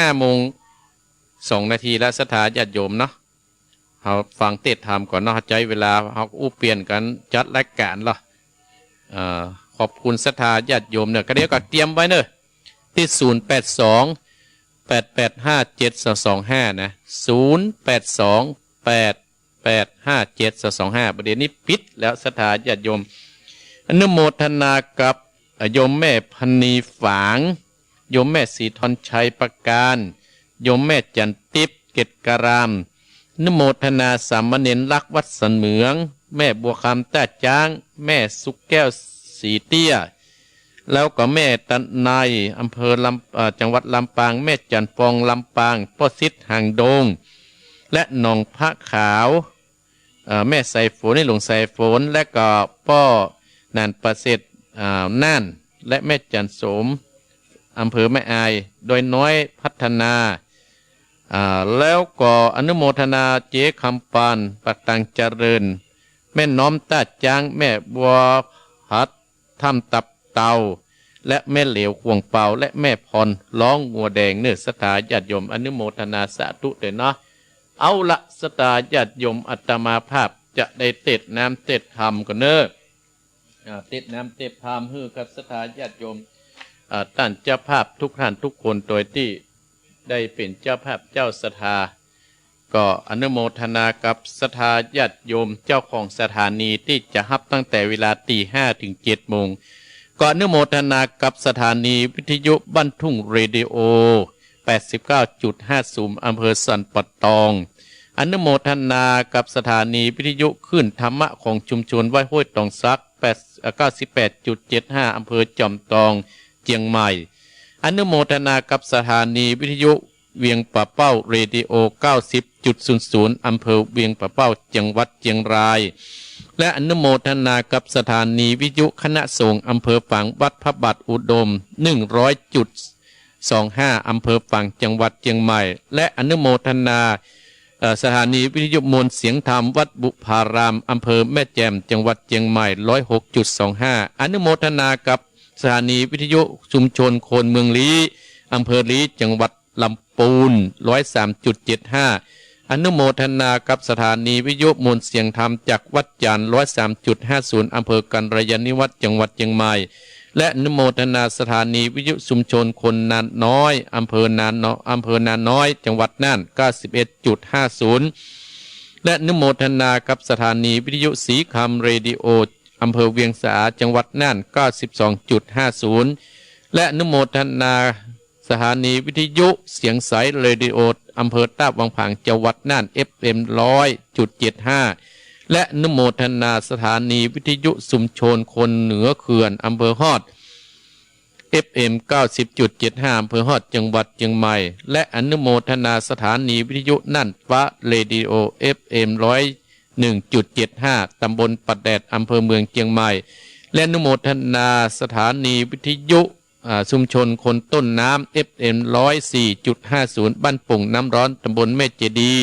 แล้วศรัทธาญาติโยมเนาะเราฟังติดทำก่อนเนาะใจเวลาเราอู้เปลี่ยนกันจัดรายการเหรอขอบคุณศรัทธาญาติโยมเนี่ยก็เดี๋ยวก็เตรียมไว้เนอะที่0828857225นะ0828857225ประเดี๋ยวนี้ปิดแล้วศรัทธาญาติโยมอนุโมทนากับโยมแม่พันนีฝางโยมแม่ศรีธรชัยประการโยมแม่จันติบเกตการามอนุโมทนาสามเณรรักวัดสันเหมืองแม่บัวคำต้าจ้างแม่สุกแก้วสีเตี้ยแล้วก็แม่ตันในอำเภอจังหวัดลำปางแม่จันฟองลำปางพ่อซิดหางดงและหนองพระขาวแม่ใส่ฝนในหลวงใส่ฝนและก็พ่อนันประเสริฐน่านและแม่จันสมอำเภอแม่อายโดยน้อยพัฒนาแล้วก็อนุโมทนาเจ๊คำปานปักตังเจริญแม่น้อมตาจางแม่บัวพัดทำตับเตาและแม่เหลวห่วงเป่าและแม่พรร้องงัวแดงเนื้อสถาญาติโยมอนุโมทนาสาธุเด้อเนาะเอาละสถาญาติโยมอาตมาภาพจะได้เต็ดน้ำเต็ดธรรมกันเน้อเต็ดน้ำเต็ดธรรมฮือกับสถาญาติโยมท่านเจ้าภาพทุกท่านทุกคนโดยที่ได้เป็นเจ้าภาพเจ้าศรัทธาก็อนุโมทนากับศรัทธาญาติโยมเจ้าของสถานีที่จะฮับตั้งแต่เวลา5:00 ถึง 7:00 ก็อนุโมทนากับสถานีวิทยุบ้านทุ่งเรดิโอ 89.50 อำเภอสันปะตองอนุโมทนากับสถานีวิทยุขึ้นธรรมะของชุมชนไว้ห้วยตองซัก 98.75 อำเภอจอมตองเจียงใหม่อนุโมทนากับสถานีวิทยุเวียงป่าเป้าเรดิโอ 90.00 อำเภอเวียงป่าเป้าจังหวัดเชียงรายและอนุโมทนากับสถานีวิทยุคณะสงฆ์อำเภอฝางวัดพระบาทอุดม 100.25 อำเภอฝางจังหวัดเชียงใหม่และอนุโมทนาสถานีวิทยุมวลเสียงธรรมวัดบุพารามอำเภอแม่แจ่มจังหวัดเชียงใหม่ 106.25 อนุโมทนากับสถานีวิทยุชุมชนโคนเมืองลี้อำเภอลี้จังหวัดลำปูน 103.75 อนุโมทนากับสถานีวิทยุมวลเสียงธรรมจากวัดจาน 103.50 อำเภอกันรยานิวัฒน์จังหวัดเชียงใหม่และอนุโมทนาสถานีวิทยุชุมชนคนนานน้อยอำเภอนานน้อยจังหวัดน่าน 91.50 และอนุโมทนากับสถานีวิทยุสีคำเรดิโออำเภอเวียงสาจังหวัดน่าน 92.50 และอนุโมทนาสถานีวิทยุเสียงใสเรดิโออำเภอตาบวังผางจังหวัดน่าน FM 100.75 และอนุโมทนาสถานีวิทยุชุมชนคนเหนือเขื่อนอำเภอฮอด FM 90.75 อำเภอฮอดจังหวัดเชียงใหม่และอนุโมทนาสถานีวิทยุน่านฟ้าเรดิโอ FM 101.75 ตำบลปัดแดดอำเภอเมืองเชียงใหม่และอนุโมทนาสถานีวิทยุชุมชนคนต้นน้ำ FM 104.50 บ้านปุ่งน้ำร้อนตำบลแม่เจดี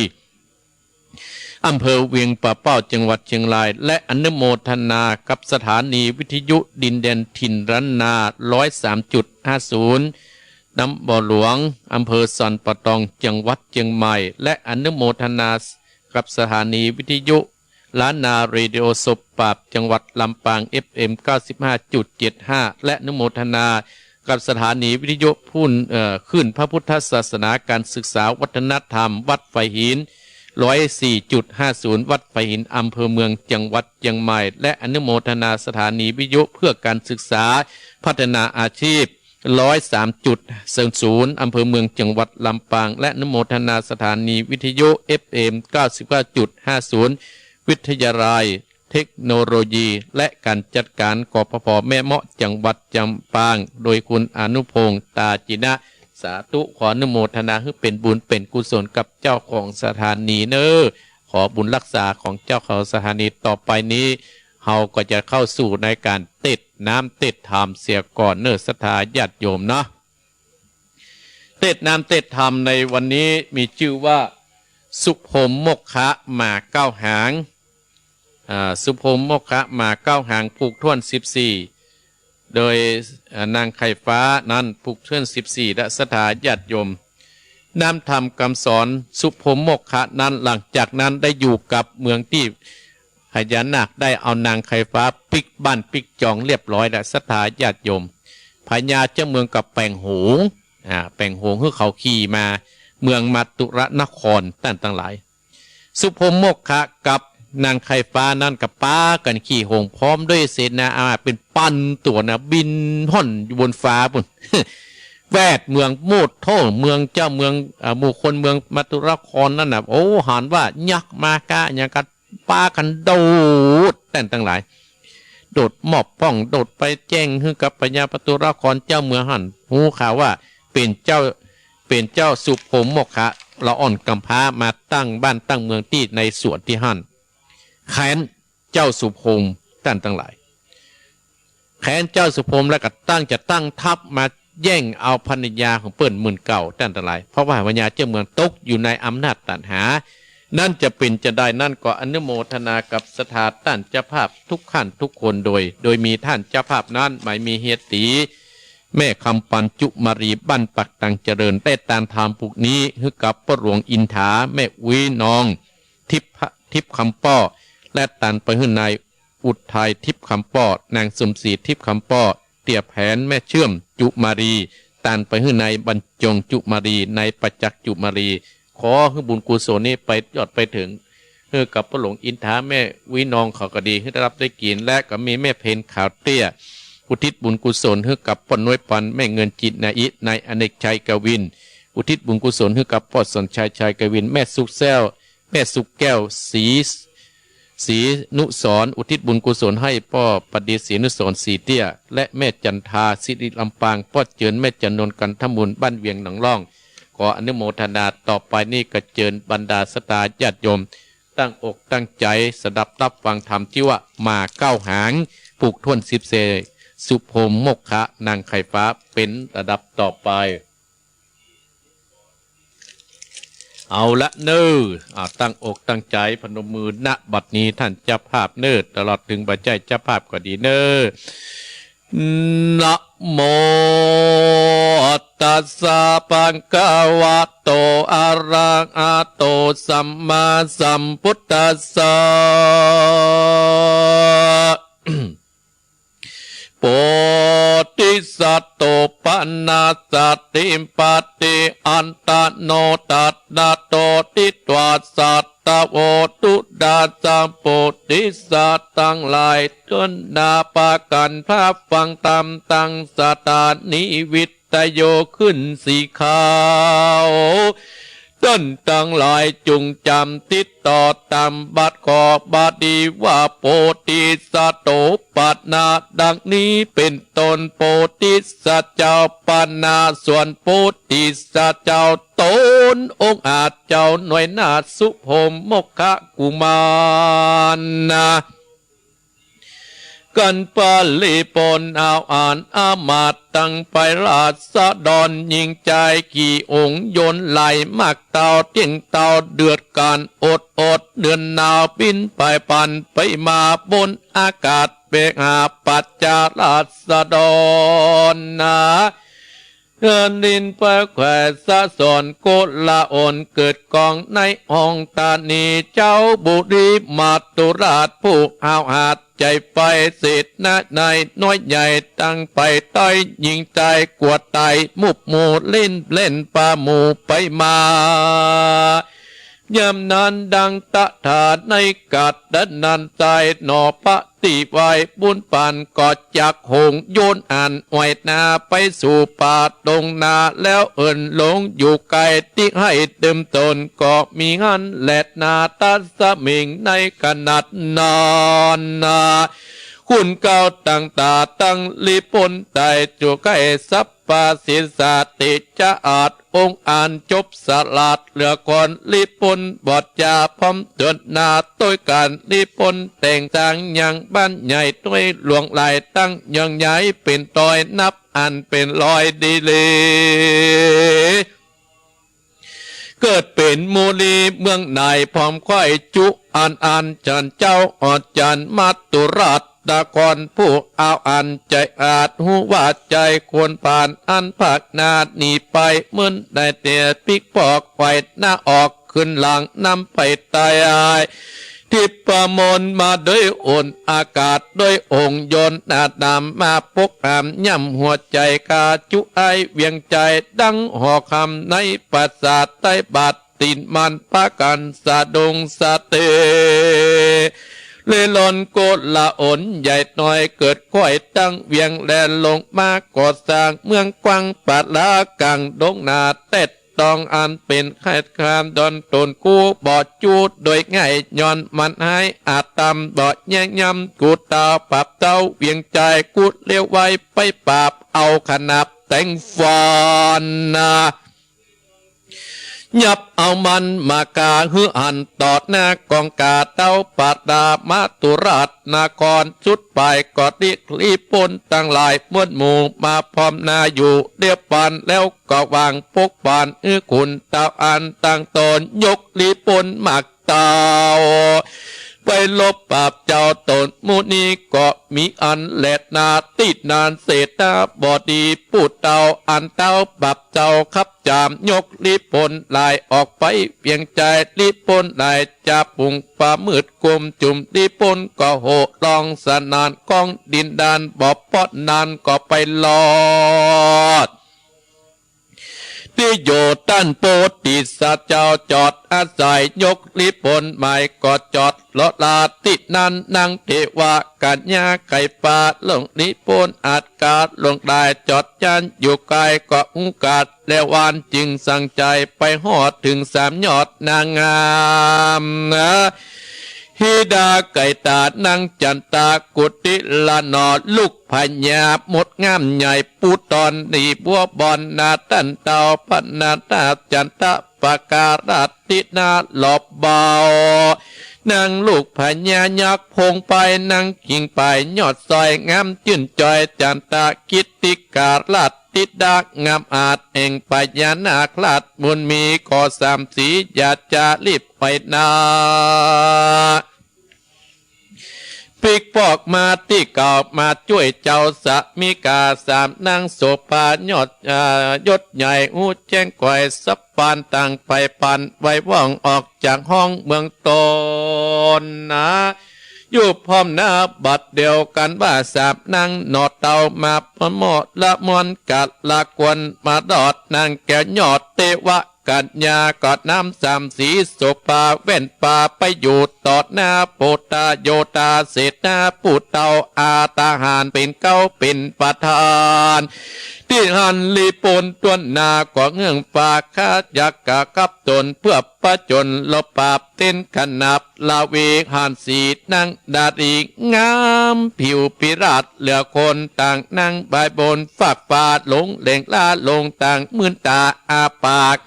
อำเภอเวียงป่าเป้าจังหวัดเชียงรายและอนุโมทนากับสถานีวิทยุดินแดนถิ่นรันนา 103.50 น้ำบ่อหลวงอำเภอสันปะตองจังหวัดเชียงใหม่และอนุโมทนากับสถานีวิทยุล้านนาเรดิโอศพปราบจังหวัดลำปาง FM 95.75 และอนุโมทนากับสถานีวิทยุขึ้นพระพุทธศาสนาการศึกษาวัฒนธรรมวัดไฟหิน 104.50 วัดไฟหินอำเภอเมืองจังหวัดเชียงใหม่และอนุโมทนาสถานีวิทยุเพื่อการศึกษาพัฒนาอาชีพ 103.00 อำเภอเมืองจังหวัดลำปางและอนุโมทนาสถานีวิทยุ FM 99.50 วิทยาลัยเทคโนโลยีและการจัดการกปภแม่เมาะจังหวัดจำปางโดยคุณอนุพงษ์ตาจินะสาธุขออนุโมทนาให้เป็นบุญเป็นกุศลกับเจ้าของสถานีเนอขอบุญรักษาของเจ้าของสถานีต่อไปนี้ เฮาก็จะเข้าสู่ในการติดน้ำติดธรรมเสียก่อนเนื้อศรัทธาญาติโยมเนาะติดน้ำติดธรรมในวันนี้มีชื่อว่าสุภมมกขะหมาเก้าหางสุภมมกขะหมาเก้าหางผูกท่วน14โดยนางไข่ฟ้านั้นผูกท่วน14และศรัทธาญาติโยมนำธรรมคำสอนสุภมมกขะนั้นหลังจากนั้นได้อยู่กับเมืองที่พญานาคได้เอานางไข่ฟ้าปิกบ้านปิกจองเรียบร้อยและศรัทธาญาติโยมพญาเจ้าเมืองกับแป่งหงแป่งหงคือเขาขี่มาเมืองมัตตุรนครตั้งต่างหลายสุภมมกขะกับนางไข่ฟ้านั่นกับป้ากันขี่หงพร้อมด้วยเสนาเป็นปั้นตัวนะบินห่อนอยู่บนฟ้าปุ่น แวดเมืองโมดโท่เมืองเจ้าเมืองหมู่คนเมืองมัตตุรครนั่นน่ะโอ้หันว่ายักษ์มากะอย่างกันป้ากันโดดแต่ต่างหลายโดดหมอบป้องโดดไปแจ้งให้กับพญามัตตุรครเจ้าเมืองหันหูข่าวว่าเป็นเจ้าสุภมมกขะละอ่อนกำพร้ามาตั้งบ้านตั้งเมืองที่ในสวนที่หันแค้นเจ้าสุภมต่างหลายแค้นเจ้าสุภมแล้วก็จะตั้งทัพมาแย่งเอาภรรยาของเปิ้นหมื่นเก่าต่างหลายเพราะว่าพญาเจ้าเมืองตกอยู่ในอำนาจตัณหานั่นจะเป็นจะได้นั่นก็อนุโมทนากับสถานท่านเจ้าภาพทุกขั้นทุกคนโดยมีท่านเจ้าภาพนั้นหมายมีเฮียตีแม่คำปันจุมารีบ้านปักตังเจริญได้ตามธรรมปุกนี้ให้กับพระหลวงอินถาแม่วินองทิพคำป้อและตันไปให้นายอุทัยทิพคำป้อนางสมศรีทิพคำป้อเตี่ยแผนแม่เชื่อมจุมารีตันไปให้นายบรรจงจุมารีในประจักษ์จุมารีขอให้บุญกุศลนี้ไปยอดไปถึงกับพระหลวงอินทาแม่วินองเขาก็ดีให้ได้รับได้กินและก็มีแม่เพนขาวเตี้ยอุทิศบุญกุศลให้กับป้อนน้อยปันแม่เงินจิตนาอิในอเนกชัยกวินอุทิศบุญกุศลให้กับพ่อสนชัยกวินแม่สุกแก้วแม่สุกแก้วศรีนุสรอุทิศบุญกุศลให้พ่อปฏิศรีนุสรสีเตี้ยและแม่จันทาสิริลำปางพ่อเจิญแม่จันนนกันทมุนบ้านเวียงหนองล่องขออนุโมทนาต่อไปนี่กระเจิญบรรดาสตาญาติโยมตั้งอกตั้งใจสดับรับฟังธรรมที่ว่ามาเก้าหางปลูกท่วน10 เซสุภมมกขะนางไข่ฟ้าเป็นระดับต่อไปเอาละเน้อตั้งอกตั้งใจพนมมือณบัดนี้ท่านเจ้าภาพเน้อตลอดถึงปัจจัยเจ้าภาพก็ดีเน้อนะโมตัสสะภะคะวะโตอะระหะโตสัมมาสัมพุทธัสสะโพธิสัตโตปันนาสติปฏิอันตโนตัตนาโตติตวาสัตตโวตุดาสัมโพธิสัตทั้งหลายจนนาปากันภาพฟังตามตังสตานิวิตโยขึ้นสีขาวต้นตั้งหลายจุงจำติดต่อตามบัดขอบาดีว่าโพธิสัตโตปัตนาดังนี้เป็นตนโพธิสัตว์เจ้าปันนาส่วนโพธิสัตว์เจ้าตนองค์อาจเจ้าหน่วยนาสุภมมกขกุมารนะกันปาลีปนเอาอ่านอามาตตั้งไปราษฎรยิงใจกี่องค์ยนไหลมากเต่าเตียงเต่าเดือดการอดเดือนหนาวบินไปปันไปมาบนอากาศเบกหาปัจจาราษฎรนะเดินดินไปแขวสะสอนโกละอ่อนเกิดกองในห้องตานีเจ้าบุรีมาตุราชผู้เอาหาดใจไปเศษนะในน้อยใหญ่ตั้งไปต้อยยิงใจกวดไตมุบหมู่เล่นปลาหมู่ไปมายามนั้นดังตะถาในกัดดันนันใจหนอปฏิไว้บุญปันกอดจากหงโยนอ่านไหวนาไปสู่ป่าตรงนาแล้วเอินหลงอยู่ไกลที่ให้เติมตนก็มีหันแหลดนาตัสมิงในขนาดนอนนา คุณเก่าตั้งตาตั้งลิปนไตจุไก่สัพปาสิสาติจะอาจองค์อ่านจบสลัดเหลือก่อนลิปนบอดจาพร้อมเตือนนาต้วยการลิปนแต่งจางยังบ้านใหญ่ต้วยหลวงไหลตั้งยังใหญ่เป็นตอยนับอันเป็นลอยดีเลยเกิดเป็นมูลีเมืองไหนพร้อมค่อยจุอันจันเจ้าออดจันมัตตุรัตตะกอนผู้เอาอันใจอาจหูว่าใจควรผ่านอันผักนาดหนีไปเหมือนได้เตียปิกปอกไว้หน้าออกขึ้นหลังนำไปตายที่ประมนมาด้วยอุ่นอากาศด้วยองค์ยนต์นาดำมาปกอามย่ำหัวใจกาจุไอเวียงใจดังหอคำในปราสาทใต้บาดตินมันปากันสะดงสะเตเลลอนโกดละอ่อนใหญ่น้อยเกิดค่อยตั้งเวียงแลนลงมาก่อสร้างเมืองกว้างปาดลากลางดงนาเต็ดต้องอันเป็นไข่คามดอนตนกูบอดจูดโดยง่ายย้อนมันให้อาจตำบอดแย่งยำกูตาปับเต้าเวียงใจกูเลี้ยวไว้ไปปราบเอาขนับแต่งฟอนนายับเอามันมากาหือหันตอดหน้ากองกาเต้าปาดามาตุรัตนากรชุดไปกอดดิคลีปนตั้งหลายมวลหมู่มาพร้อมนาอยู่เรียบปานแล้วก็วางพกปานคุณเต้าอันตั้งตนยกลีปนหมักเต้าไปลบปราบเจ้าตนมูนีก็มีอันแหลดนาติดนานเศษนาบอดีปูดเต้าอันเต้าปรับเจ้าขับจามยกลิปนลายออกไปเพียงใจลิปนลายจะปุงฟ้ามืดกลมจุ่มลิปนก็โหลองสนานกองดินดานบอบปอดนานก็ไปลอดที่โยตันโปติสัจเจ้าจอดอาศัยยกลิปนหมายก็จอดลอลาตินันนางเทวะกัญญาไก่ปาลงลิปนอาจกาดลงได้จอดจันอยู่ไกลก็อุกาดแล้ววานจึงสั่งใจไปหอดถึงสามยอดนางงามนะฮิดาไก่ตานังจันตากุติลานอลูกพญาหมดงามใหญ่ปูตอนนีบัวบอนนาตันเตาปนาตาจันตะปาการัตินาหลอบเบานางลูกพญายักพงไปนางกิ่งไปยอดซอยงามจื่นจอยจันตากิติการัติดากงามอาจเองพญานาคลาดบุญมีขอสามสีอย่าจะรีบไปนาปิกปอกมาที่เก่ามาช่วยเจ้าสะมีกาสามนางโสภายอดยศใหญ่หูแจ้งก่อยสับปานต่างไปปันไว้ว่องออกจากห้องเมืองตนนะอยู่พร้อมหน้าบัดเดียวกันว่าสามนางนอดเตามาพมอดละมวนกัดละกวนมาดอดนางแก้วยอดเตวะกัญญากอดน้ำสามสีโสภาเว้นป่าไปอยู่ตอดหน้าโปตาโยตาเศษหน้าปูเตาอาตาหารเป็นเก้าเป็นประธานที่หันลีปนต้นนาก็เงื่องปากคายักกะกับตนเพื่อประจนลบปราบเต้นขนับลาเวหันสีนั่งดาดีงามผิวพิราชเหลือคนต่างนั่งบายบนฝากฟ้าลงเล่งล่าลงต่างมื่นตาอาปาก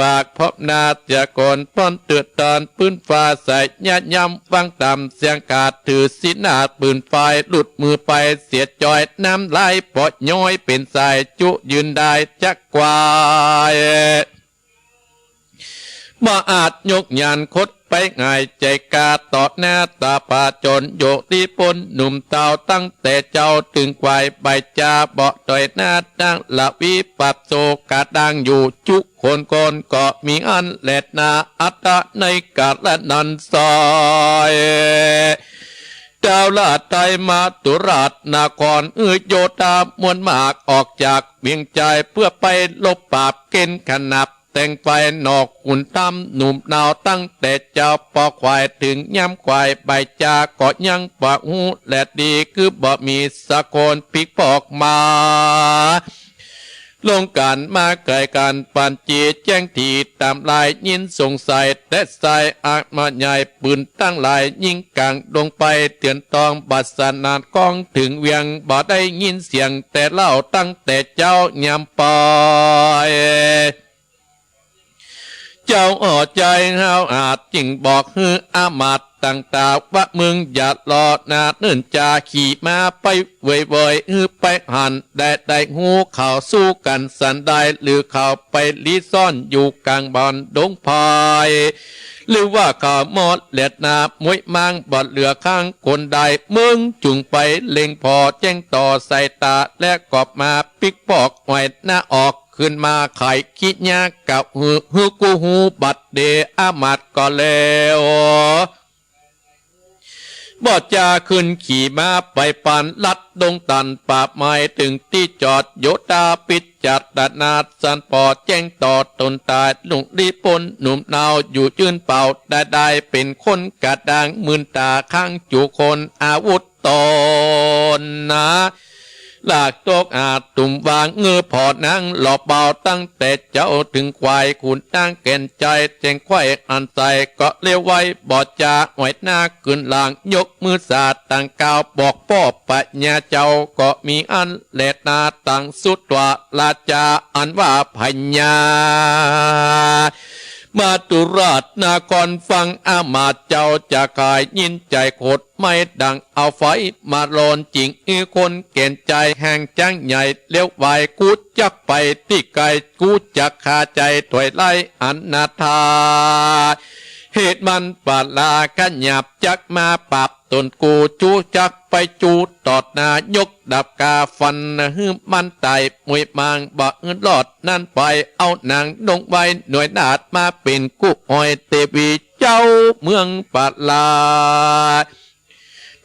ปากพบนาจะก่อนป้อนเตือดตอนปืนฟ้าใส่ญาติยำฟังต่ำเสียงกาดถือสินาปืนไฟหลุดมือไปเสียจอยน้ำไหลปอดย้อยเป็นสายจุยืนได้จักกวายบ่อาจยกยานคดไปง่ายใจกาตอดหน้าตาปาจนโยกที่ปนหนุ่มเต่าตั้งแต่เจ้าถึงควายใบจาเบาต่อยหน้าดังละวิปับโซกาดังอยู่จุคนก็มีอันแหลดนาอัตตะในกาละนันซอยดาวลาดไตมาตุราชนาครโยตามวลมากออกจากเวียงใจเพื่อไปลบปราบเกณฑ์ขนับแต่งไปนอกขุนทำหนุ่มนาวตั้งแต่เจ้าปอควายถึงย้ำควายใบจาก็ยังปะหูและดีคือบ่มีสะโกนปิกปอกมา ลงการมาไกลการปันจีแจ้งทีตามลายยินสงสัยแต่สายอามาใหญ่ปืนตั้งลายยิงกลางลงไปเตือนตองบัดสนานกองถึงเวียงบ่ได้ยินเสียงแต่เล่าตั้งแต่เจ้ายำปอยเจ้าอ่อใจเฮาอาจจึงบอกฮืออามาตต่างๆว่ามึงอย่ารอนาเนื่นจาขี่มาไปเว่ยๆฮือไปหันได้หูข่าวสู้กันสันได้หรือข่าวไปลีซ่อนอยู่กลางบอนดงพายหรือว่าข่าวมอดเล็ดนามวยมังบอดเหลือข้างคนใดมึงจุงไปเล็งพอแจ้งต่อใส่ตาและกอบมาปิกปอกหอยหน้าออกขึ้นมาไข่คิดยากับฮือกูหูบัดเดอามาดก็แล้วบอดจาขึ้นขี่มาไปปันลัดดงตันป่าไม้ถึงที่จอดโยตาปิดจัดดานาดสันปอแจ้งต่อตนตายลุงรีปนหนุ่มนาวอยู่ยืนเป่าได้เป็นคนกระดังมืนตาข้างจูคนอาวุธตนนะลากตกอาจตุ่มวางเงือพอนั่งหลอบเบาตั้งแต่เจ้าถึงควายขุนตั้งแก่นใจแจงควายอันใส่ก็เลี้ยวไว้บอดจาหอยหน้าขึ้นหลังยกมือสาดตั้งกาวบอกพ่อปัญญาเจ้าก็มีอันแหลดนาตั้งสุดว่าลาจาอันว่าพัญญามาตุราชนาครฟังอามาตย์เจ้าจะกายยินใจโคตรไม่ดังเอาไฟมาโลนจริงคนเก่นใจแห่งจังใหญ่เลี้ยวไหวกูจักไปที่ไกลกูจักคาใจถอยไล่อันนาทาเหตุมันปาลากันหยับจักมาปรับตนกูจูจักไปจูตอดนายกดับกาฟันหืมมันไตมวยมังบ่เงินหลอดนั่นไปเอานางดงไว้หน่วยนาดมาเป็นกุอ้อยเตวีเจ้าเมืองปาลา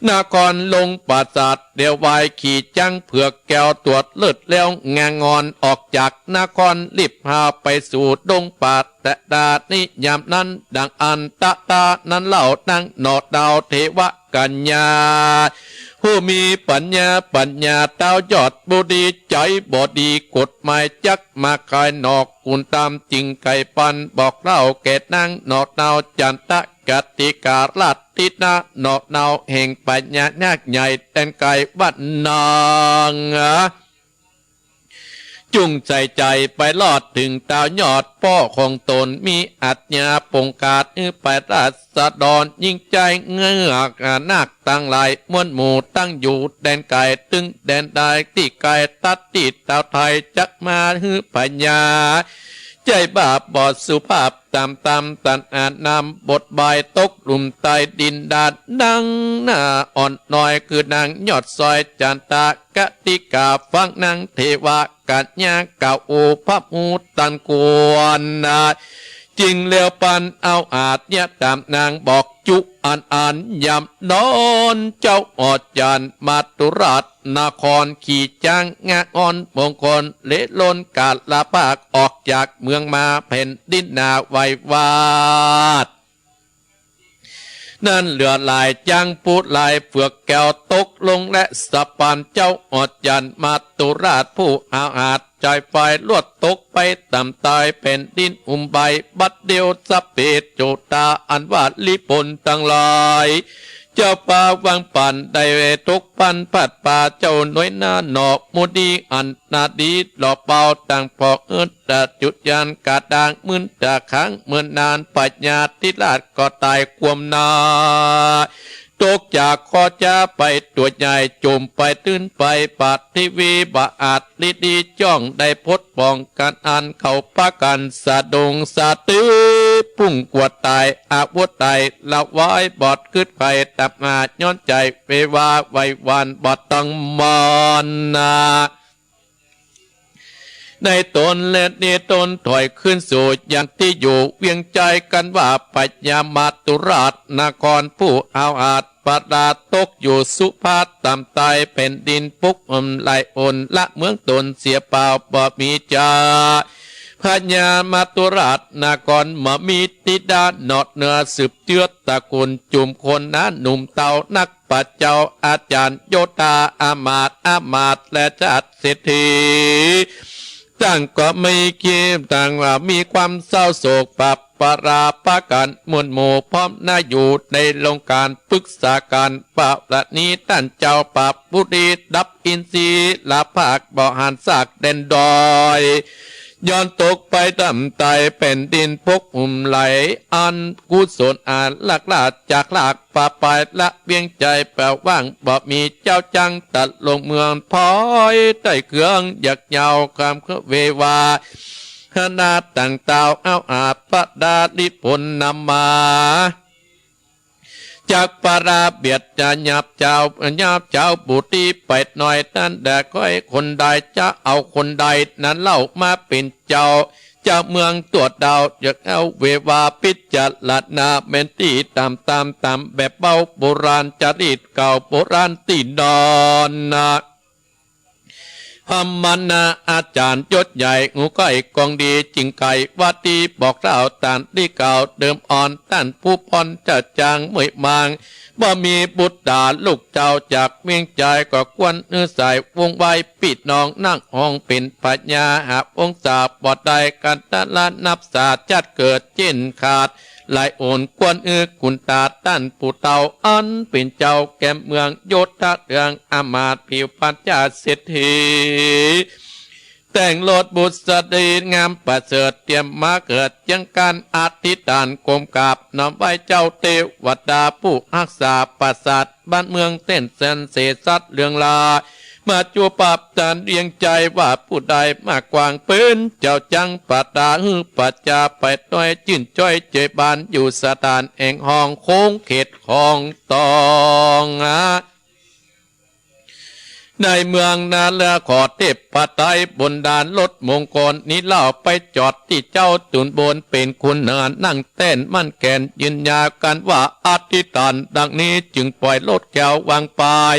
นครลงปราสาทเดียววายขี่จังเผือกแก้วตรวจเลือดแล้วงางอนออกจากนครรีบพาไปสู่ดงป่าแต่ดานิยามนั้นดังอันตะตานั้นเล่านั่งนอดดาวเทวกัญญาผู้มีปัญญาเต้ายอดบุดีใจบอดีกฎหมายจักมาคายนอกกุนตามจริงไก่ปันบอกเล่าแก่นางนอดดาวจันตะกติการัตตินาโนเนาแห่งปัญญานาคใหญ่แตนไกวัดนางจุงใจใจไปลอดถึงตาวยอดพ่อของตนมีอัจญาปงกาดไปราษฎรยิ่งใจเงือกนักตั้งหลายมวลหมู่ตั้งอยู่แดนไก่ตึงแดนได้ที่ไก่ตัดติดตาวไทยจักมาฮือปัญญาใจบาปบอดสุภาพตามตันอาจนำบทบายตกหลุมใต้ดินดาดดังหน้าอ่อนน้อยคือนางยอดซอยจันตากติกาฟังนางเทวากัญญาเก่าโอพระมูตันกวนนาจริงเลี้ยวปันเอาอาจเนี่ยตามนางบอกจุอันยำนอนเจ้าอดจันมาตุราชนครขี่จังงาอ่อนมงคลเละล้นกาลลาปากออกจากเมืองมาแผ่นดินนาไววาดนั่นเหลือลายจังปูดลายเฟือกแก้วตกลงและสะปานเจ้าอดจันมาตุราชผู้อาจใจไฟลวดตกไปต่ำตายแผ่นดินใบบัดเดียวสะเปดโจตาอันว่าลิปนตั้งหลายเจ้าป่าวางปันได้ตกปันปัดป่าเจ้าหน่วยหน้าหนอกมุดีอันนาดีหลอกเบาต่างพอกแต่จุดยานกาดางมื่นตาค้างเมื่อนานปัญญาทิราชก็ตายความนาตกจากคอจ้าไปตัวใหญ่จมไปตื้นไปปัดทีวีบาอาจลิดีจ้องได้พดป้องกันอันเข้าปะกันสะดงสะตื้อพุ่งกวดตายอาวุธตายละไว้บอดขึ้นไปตับมาย้อนใจเววาไววันบอดต้องมอนนาในตนและเนตนถอยขึ้นสู่อย่างที่อยู่เวียงใจกันว่าปัญญามาตุราชนครผู้เอาอาจปดาตกอยู่สุภาพต่ำตายแผ่นดินปุกไหลอนละเมืองตนเสียเปล่าบ่มีจาพญามาตุราชนครมมีติดาหนอดเนื้อสืบเจือตระกูลจุมคนนั้นหนุ่มเต่านักปัจเจ้าอาจารย์โยตาอามาตและจัดเศรษฐี ต่างก็ไม่คิดต่างว่ามีความเศร้าโศกปรับปราปะกันมวลหมู่พร้อมน่าอยู่ในโรงการปรึกษาการปะละนี้ท่านเจ้าปรับบุรีดับอินทรีย์ลาภาคบ่อหันซากเด่นดอยย้อนตกไปต่ำไตเป็นดินพกหุ่มไหลอันกุศลอ่านหลักลาดจากหลักป่าปลายละเวียงใจแปลว่างบ่มีเจ้าจังตัดลงเมืองพอยใต้เครื่องอยากเยาวความเววาขนาดต่างเต่าเอาอาปดาลิพลนำมาจากปาราเบียดจะหยับเจ้าบุตรีไปหน่อยนั่นแต่ค่อยคนใดจะเอาคนใดนั้นเล่ามาเป็นเจ้าเมืองตัวดาวอยากเอาเววาพิจารณาเมนตีตามแบบเบาโบราณจริตเก่าโบราณตีนอนนะธรรมนาอาจารย์ยศใหญ่งูก้อยกองดีจิงไก่วัดดีบอกเล่าตานที่เก่าเดิมอ่อนท่านผู้พรจะจางเมื่อยมางบ่มีบุตรดาลูกเจ้าจากเมียงใจก็ควนใส่วงไว้ปิดน้องนั่งห้องเป็นปัญญาหาองศาปอดใดกันตะละนับศาสตร์จัดเกิดจิ้นขาดลายโอนกวนคุณตาตั้นผู้เต่าอันเป็นเจ้าแก้มเมืองโยธาเรืองอามาตผิวปัญญาเศรษฐีแต่งโลดบุตรสตรีงามประเสริฐเตรียมมาเกิดยังการอธิษฐานกรมกราบน้อมไว้เจ้าเทวดาผู้รักษาปราสาทบ้านเมืองเต้นเซนเสสัตเรืองลามาจูปับจานเรียงใจว่าผู้ใดมากกวางปืนเจ้าจังปัตตาปัจจาไปต้อยจื่นจ้อยเจยบานอยู่สถานแห่งห้องโค้งเขตของตองในเมืองนาเรือขอเทพปไตยบนดานรถมงคลนี้เล่าไปจอดที่เจ้าตุนบนเป็นคุณนานนั่งเต้นมั่นแกนยืนยากันว่าอธิษฐานดังนี้จึงปล่อยรถแก้ววางปลาย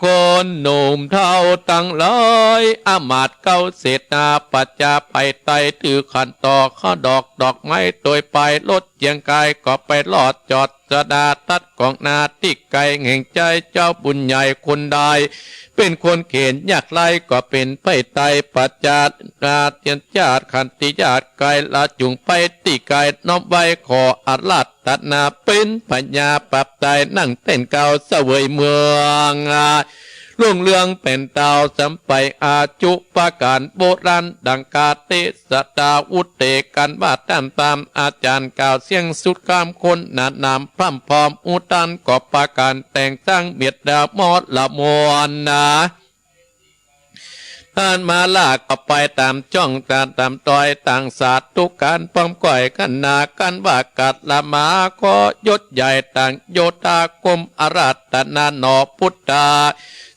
คนหนุ่มเท่าตั้งร้อยอามาตย์เก้าเศษนาปัจจาไปไตถือขันต่อข้อดอกไม้โดยไปรถเยียงกายก็ไปลอดจอดสดาตัดกองนาที่ไกลแห่งใจเจ้าบุญใหญ่คนใดเป็นคนเขียนยากไล่ก็เป็นไปไตปัจจาราเตียนญาติขันติญาติไกลละจุงไปตีไกลน้อมไว้ขออาลัดตัดนาเป็นปัญญาปรับใจนั่งเต้นเก่าเสวยเมืองรุ่งเรืองเป็นเตาสัมไปอาจุปการโบราณดังกาเตสตาอุเตกันว่าตามอาจารย์กล่าวเสียงสุดคำคนนานามพร่ำพร้อมอุตันกอบปาการแต่งตั้งเบียดดามอดละมวนนะท่านมาลากก็ไปตามจ้องตามตอยต่างศาสตร์ทุกการป้อมก่อยกันนากันว่ากัดละมาก็ยศใหญ่ต่างโยธากรมอาราธนาหนอพุทธา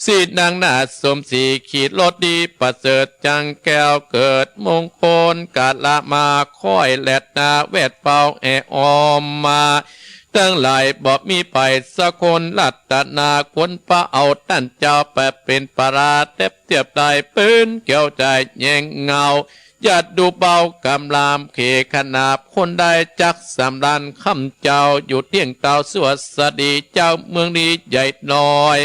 สีนางนาสมสีขีดรถดีประเสริฐจังแก้วเกิดมงคลกาละมาค่อยแลดนาเวทเป่าแอออมมาตั้งหลายบอกมีไปสักคนลัตนาคนพระเอาตั้นเจ้าไปเป็นปราเทียบได้ปืนเกี่ยวใจแยงเงาอย่าดูเบากำลามเขขนาบคนใดจักสำรันคำเจ้าอยู่เที่ยงเตาสวดสดีเจ้าเมืองนี้ใหญ่น้อย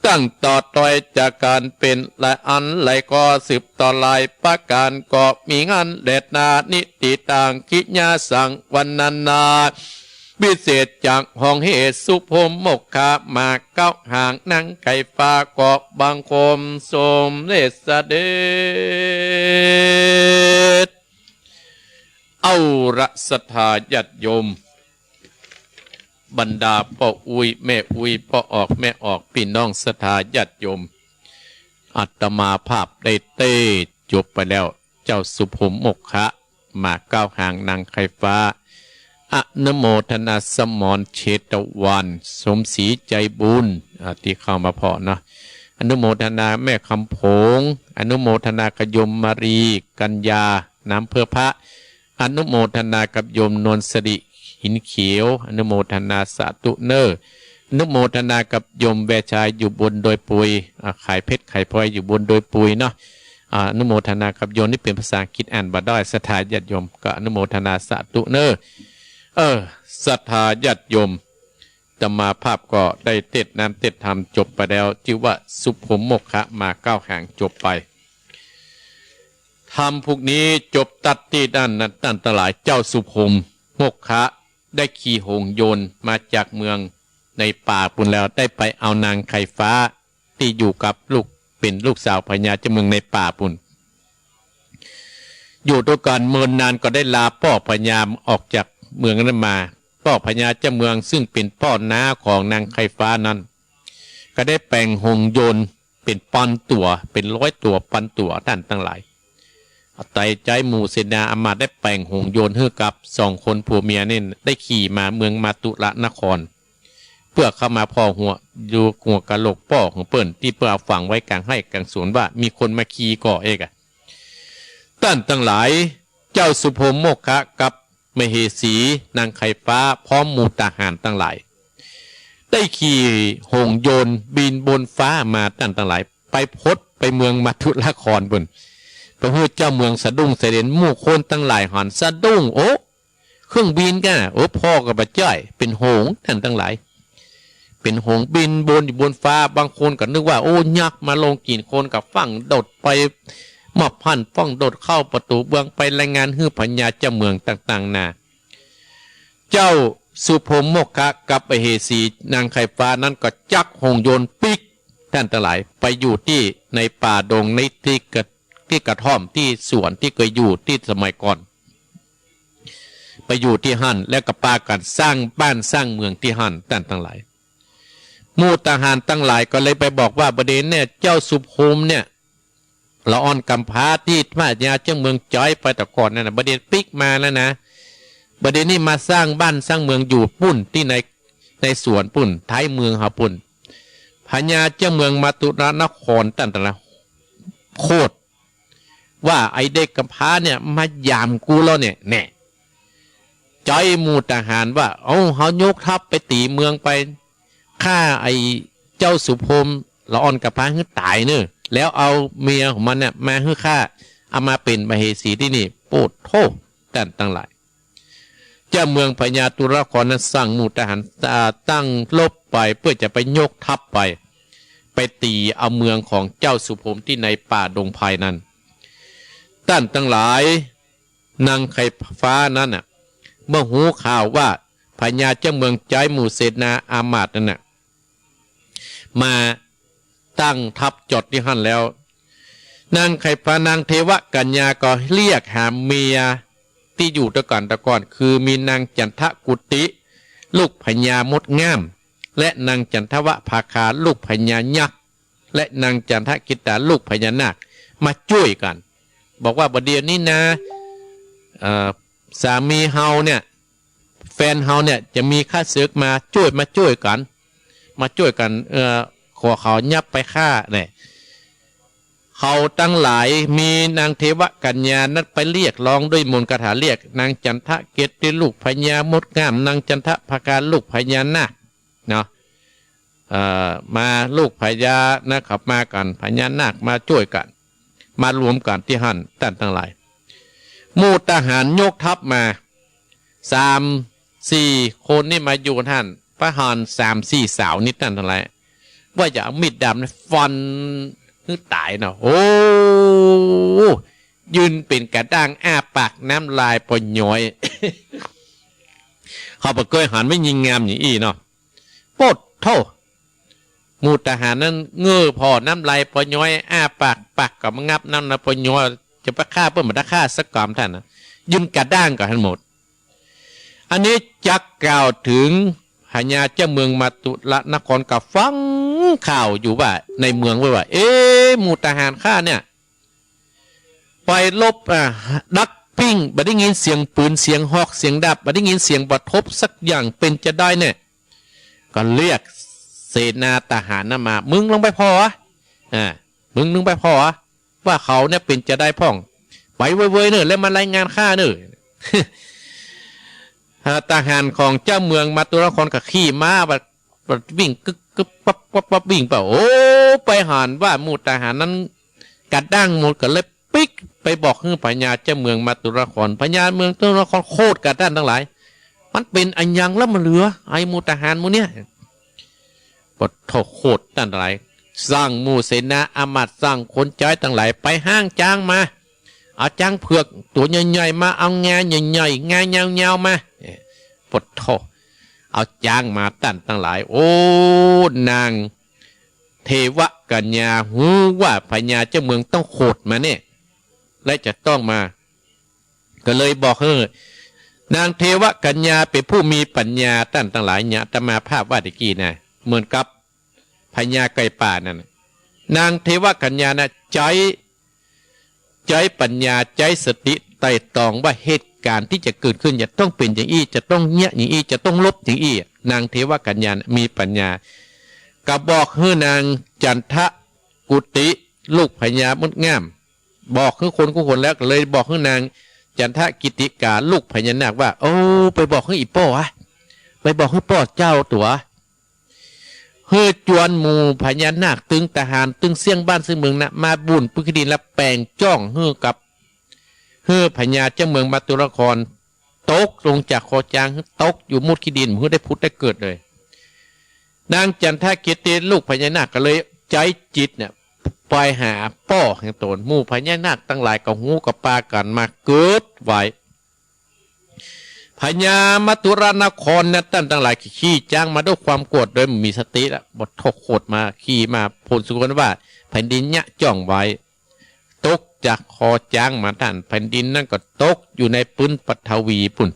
ตั้งต่อต่อยจากการเป็นหลายอันหลายก็สืบต่อหลายประการก็มีงานเดชนานิติต่างกิญาสังวันนาพิเศษจากห้องเหตุสุพมมกขะมาเก้าห่างนั่งไก่ฟ้าเกาะบางคมสมเด็จเสด็จเอาระศรัทธาญาติโยมบรรดาพ่ออุยแม่อุยพ่อออกแม่ออกพี่น้องศรัทธาญาติโยมอาตมาภาพได้เต้จบไปแล้วเจ้าสุพมมกขะมาเก้าห่างนางไก่ฟ้าอนุโมทนาสมรเชตวันสมศรีใจบุญที่เข้ามาพอเนาะอนุโมทนาแม่คำผงอนุโมทนากยมมารีกัญญาน้ำเพื่อพระอนุโมทนากับโยมนวลสริหินเขียวอนุโมทนาสาธุเนอร์อนุโมทนากับโยมแวชายอยู่บนโดยปุยขายเพชรขายพลอยอยู่บนโดยปุยเนาะอนุโมทนากับโยมที่เป็นภาษาอังกฤษอ่านบ่ได้ศรัทธาญาติโยมก็อนุโมทนาสาธุเนอร์ศรัทธาญาติโยมธรรมาภาพก็ได้เทศน้ำเทศธรรมจบไปแล้วชื่อว่าสุพมมกขะมาเก้าห่างจบไป ทำพวกนี้จบตัดที่ด้านนั้นตั้นตลายเจ้าสุพรมโมกขะได้ขี่หงโยนมาจากเมืองในป่าปุ่นแล้วได้ไปเอานางไข่ฟ้าที่อยู่กับลูกเป็นลูกสาวพญาเจ้าเมืองในป่าปุ่นอยู่ด้วยกันเมินนานก็ได้ลาพ่อพญาออกจากเมืองนั้นมาพ่อพญาเจ้าเมืองซึ่งเป็นพ่อน้าของนางไข่ฟ้านั้นก็ได้แปลงหงโยนเป็นปันตัวเป็น100 ตัวปันตัวท่านทั้งหลายไต่ใจหมู่เสนาอมาตย์ได้แปลงหงโยนให้กับ2 คนผัวเมียนี่ได้ขี่มาเมืองมาตุระนครเพื่อเข้ามาพ่อหัวดูหัวกะโหลกป้อของเปิ้นที่เพื่อฝังไว้กลางให้กลางสวนว่ามีคนมาขี่ก่อเอกท่านทั้งหลายเจ้าสุพรมโมกขะกับมเหสีนางไข่ฟ้าพร้อมหมู่ทหารทั้งหลายได้ขี่หงโยนบินบนฟ้ามาท่านทั้งหลายไปพดไปเมืองมัทุละครบนพระพุทธเจ้าเมืองสะดุ้งเสด็จหมู่คนตั้งหลายหันสะดุ้งโอ้เครื่องบินกันโอ้พ่อกับบัจจ้อยเป็นหงท่านทั้งหลายเป็นหงบินบนอยู่บนฟ้าบางคนก็นึกว่าโอ้ยักษ์มาลงกินคนกับฝั่งโดดไปมอบพันฟ้องโดดเข้าประตูเบืองไปรายงานฮื้อพญาเจ้าเมืองต่างๆนาเจ้าสุพรมโมกขะกับมเหสีนางไข่ฟ้านั้นก็จักหงโยนปิกท่านทั้งหลายไปอยู่ที่ในป่าดงในที่กระท่อมที่สวนที่เคยอยู่ที่สมัยก่อนไปอยู่ที่หั่นแล้วก็ปากันสร้างบ้านสร้างเมืองที่หั่นท่านทั้งหลายหมู่ทหารทั้งหลายก็เลยไปบอกว่าประเด็นเนี่ยเจ้าสุพรมเนี่ยละอ่อนกำพร้าที่พระยาเจ้าเมืองจ้อยไปแต่ก่อนนั่นนะประเด็นปิกมาแล้วนะประเด็นนี้มาสร้างบ้านสร้างเมืองอยู่ปุ่นที่ในสวนปุ่นท้ายเมืองหาปุ่นพญาเจ้าเมืองมาตุรนครตั้งแต่ละโคตรว่าไอเด็กกำพร้าเนี่ยมายามกูแล้วเนี่ยแน่จ้อยหมู่ทหารว่าเอาเขายกทัพไปตีเมืองไปฆ่าไอเจ้าสุพรมละอ่อนกำพร้าให้ตายเนอะแล้วเอาเมียของมันเนี่ยมาให้ฆ่าเอามาเป็นมเหสีที่นี่โปรดโทษแต่ตั้งหลายเจ้าเมืองพญาตุรครนั้นสั่งหมู่ทหารตั้งลบไปเพื่อจะไปยกทัพไปตีเอาเมืองของเจ้าสุพรมที่ในป่าดงไผ่นั้นท่านทั้งหลายนางไข่ฟ้านั้นน่ะเมื่อหูข่าวว่าพญาเจ้าเมืองใจหมู่เสนาอามาตย์นั่นน่ะมาตั้งทัพจอดที่หั่นแล้วนางไข่ฟ้านางเทวกัญญาก็เรียกหาเมียที่อยู่ตะก่อนคือมีนางจันทกุติลูกพญามดงามและนางจันทวะภาคาลูกพญายักษ์และนางจันทกิตาลูกพญานาคมาช่วยกันบอกว่าประเดี๋ยวนี้นะสามีเฮาเนี่ยแฟนเฮาเนี่ยจะมีข้าศึกมาช่วยกันขอเขายับไปฆ่าเนี่ยเขาตั้งหลายมีนางเทวกัญญานั้นไปเรียกร้องด้วยมนต์คาถาเรียกนางจันทเกตุลูกพญามดงามนางจันทภาการลูกพญานาคเนาะมาลูกพญานะครับมากันพญานาคมาช่วยกันมารวมกันที่หั่นท่านทั้งหลายหมู่ทหารยกทัพมา3-4 คนนี่มาอยู่ท่านพระหาร3-4 สาวนิดท่านทั้งหลายว่าจะเอามีดดำฟันให้ตายเนาะโอ้ยืนเป็นกระด้างอ้าปากน้ำลายปนย้อย เขาปะเกยหันไม่ยิงงามอย่างอี้เนาะโปดโทหมู่ทหารนั้นเงื้อพอน้ำลายปนย้อยอ้าปากกับงับน้ำปนย้อยจะไปฆ่าเพื่อมาได้ฆ่าสักกรรมท่านนะยืนกระด้างกับทั้งหมดอันนี้จักกล่าวถึงพญาเจ้าเมืองมาตุละนครกับฟังข่าวอยู่ว่าในเมืองว่าหมู่ทหารข้าเนี่ยไปลบดักปิ้งบัดได้ยินเสียงปืนเสียงฮอกเสียงดับบัดได้ยินเสียงบัดทบสักอย่างเป็นจะได้เนี่ยก็เรียกเสนาทหารมามึงลงไปพอมึงลงไปพอว่าเขาเนี่ยเป็นจะได้พ่องไปเว้ยเนอะแล้วมารายงานข้าเนอะ ทหารของเจ้าเมืองมาตุรครกับขี่ม้าแบบวิ่งกึกปั๊บวิ่งเปล่าโอ้ไปหันว่าหมู่ทหารนั้นกัดดั้งหมดก็เลยปิ๊กไปบอกให้พญาเจ้าเมืองมาตุรครพญาเมืองตุรครโคตรกัดด้านทั้งหลายมันเป็นอันยังแล้วมันเหลือไอ้หมู่ทหารหมู่เนี้ยปดโคตรด้านทั้งหลายสร้างหมู่เสนาอามาตย์สร้างคนใจทั้งหลายไปห้างจ้างมา เอาจ้างเผือกตัวใหญ่ๆมาเอางาใหญ่ๆงาเงาๆมาปดโทเอาจ้างมาตั้งหลายโอ้นางเทวกัญญาหูว่าพญาเจ้าเมืองต้องโคดมาเนี่ยและจะต้องมาก็เลยบอกนางเทวกัญญาเป็นผู้มีปัญญาตั้งหลายเนี่ยอาตมาภาพว่าตะกี้นะเหมือนกับพญาไก่ป่านั่นนางเทวกัญญานะใจปัญญาใจสติไต่ตองว่าเหตุการณ์ที่จะเกิดขึ้นจะต้องเป็นอย่างอี้จะต้องเนี้ยอย่างอี้จะต้องลบอย่างอี้นางเทวกัญญามีปัญญาก็บอกให้นางจันทะกุติลูกพญามดงามบอกให้คนแล้วก็เลยบอกให้นางจันทะกิติกาลูกพญานาคว่าโอ้ไปบอกให้อีป้อวะไปบอกให้ป้อเจ้าตัวเฮือจวนหมู่พญานาคตึงทหารตึงเสียงบ้านซึ่งเมืองนะมาบุญพุทธดินและแปลงจ้องเฮือกับเฮือพญาเจ้าเมืองมาตุรครตกลงจากคอจางตกอยู่มุดขี้ดินเพื่อได้พุทธได้เกิดเลยนางจันทกิติลูกพญานาคก็เลยใจจิตเนี่ยไปหาป้อแห่งตนหมู่พญานาคตั้งหลายกับหูกับปากันมาเกิดไว้พญามัตุรานครนะตั้งหลายขี่จ้างมาด้วยความโกรธโดยมีสติละบททกโคตรมาขี่มาผลสุกนว่าแผ่นดินเนี่ยจ้องไว้ตกจากคอจ้างมาท่านแผ่นดินนั่นก็ตกอยู่ในปื้นปัทวีปุ่น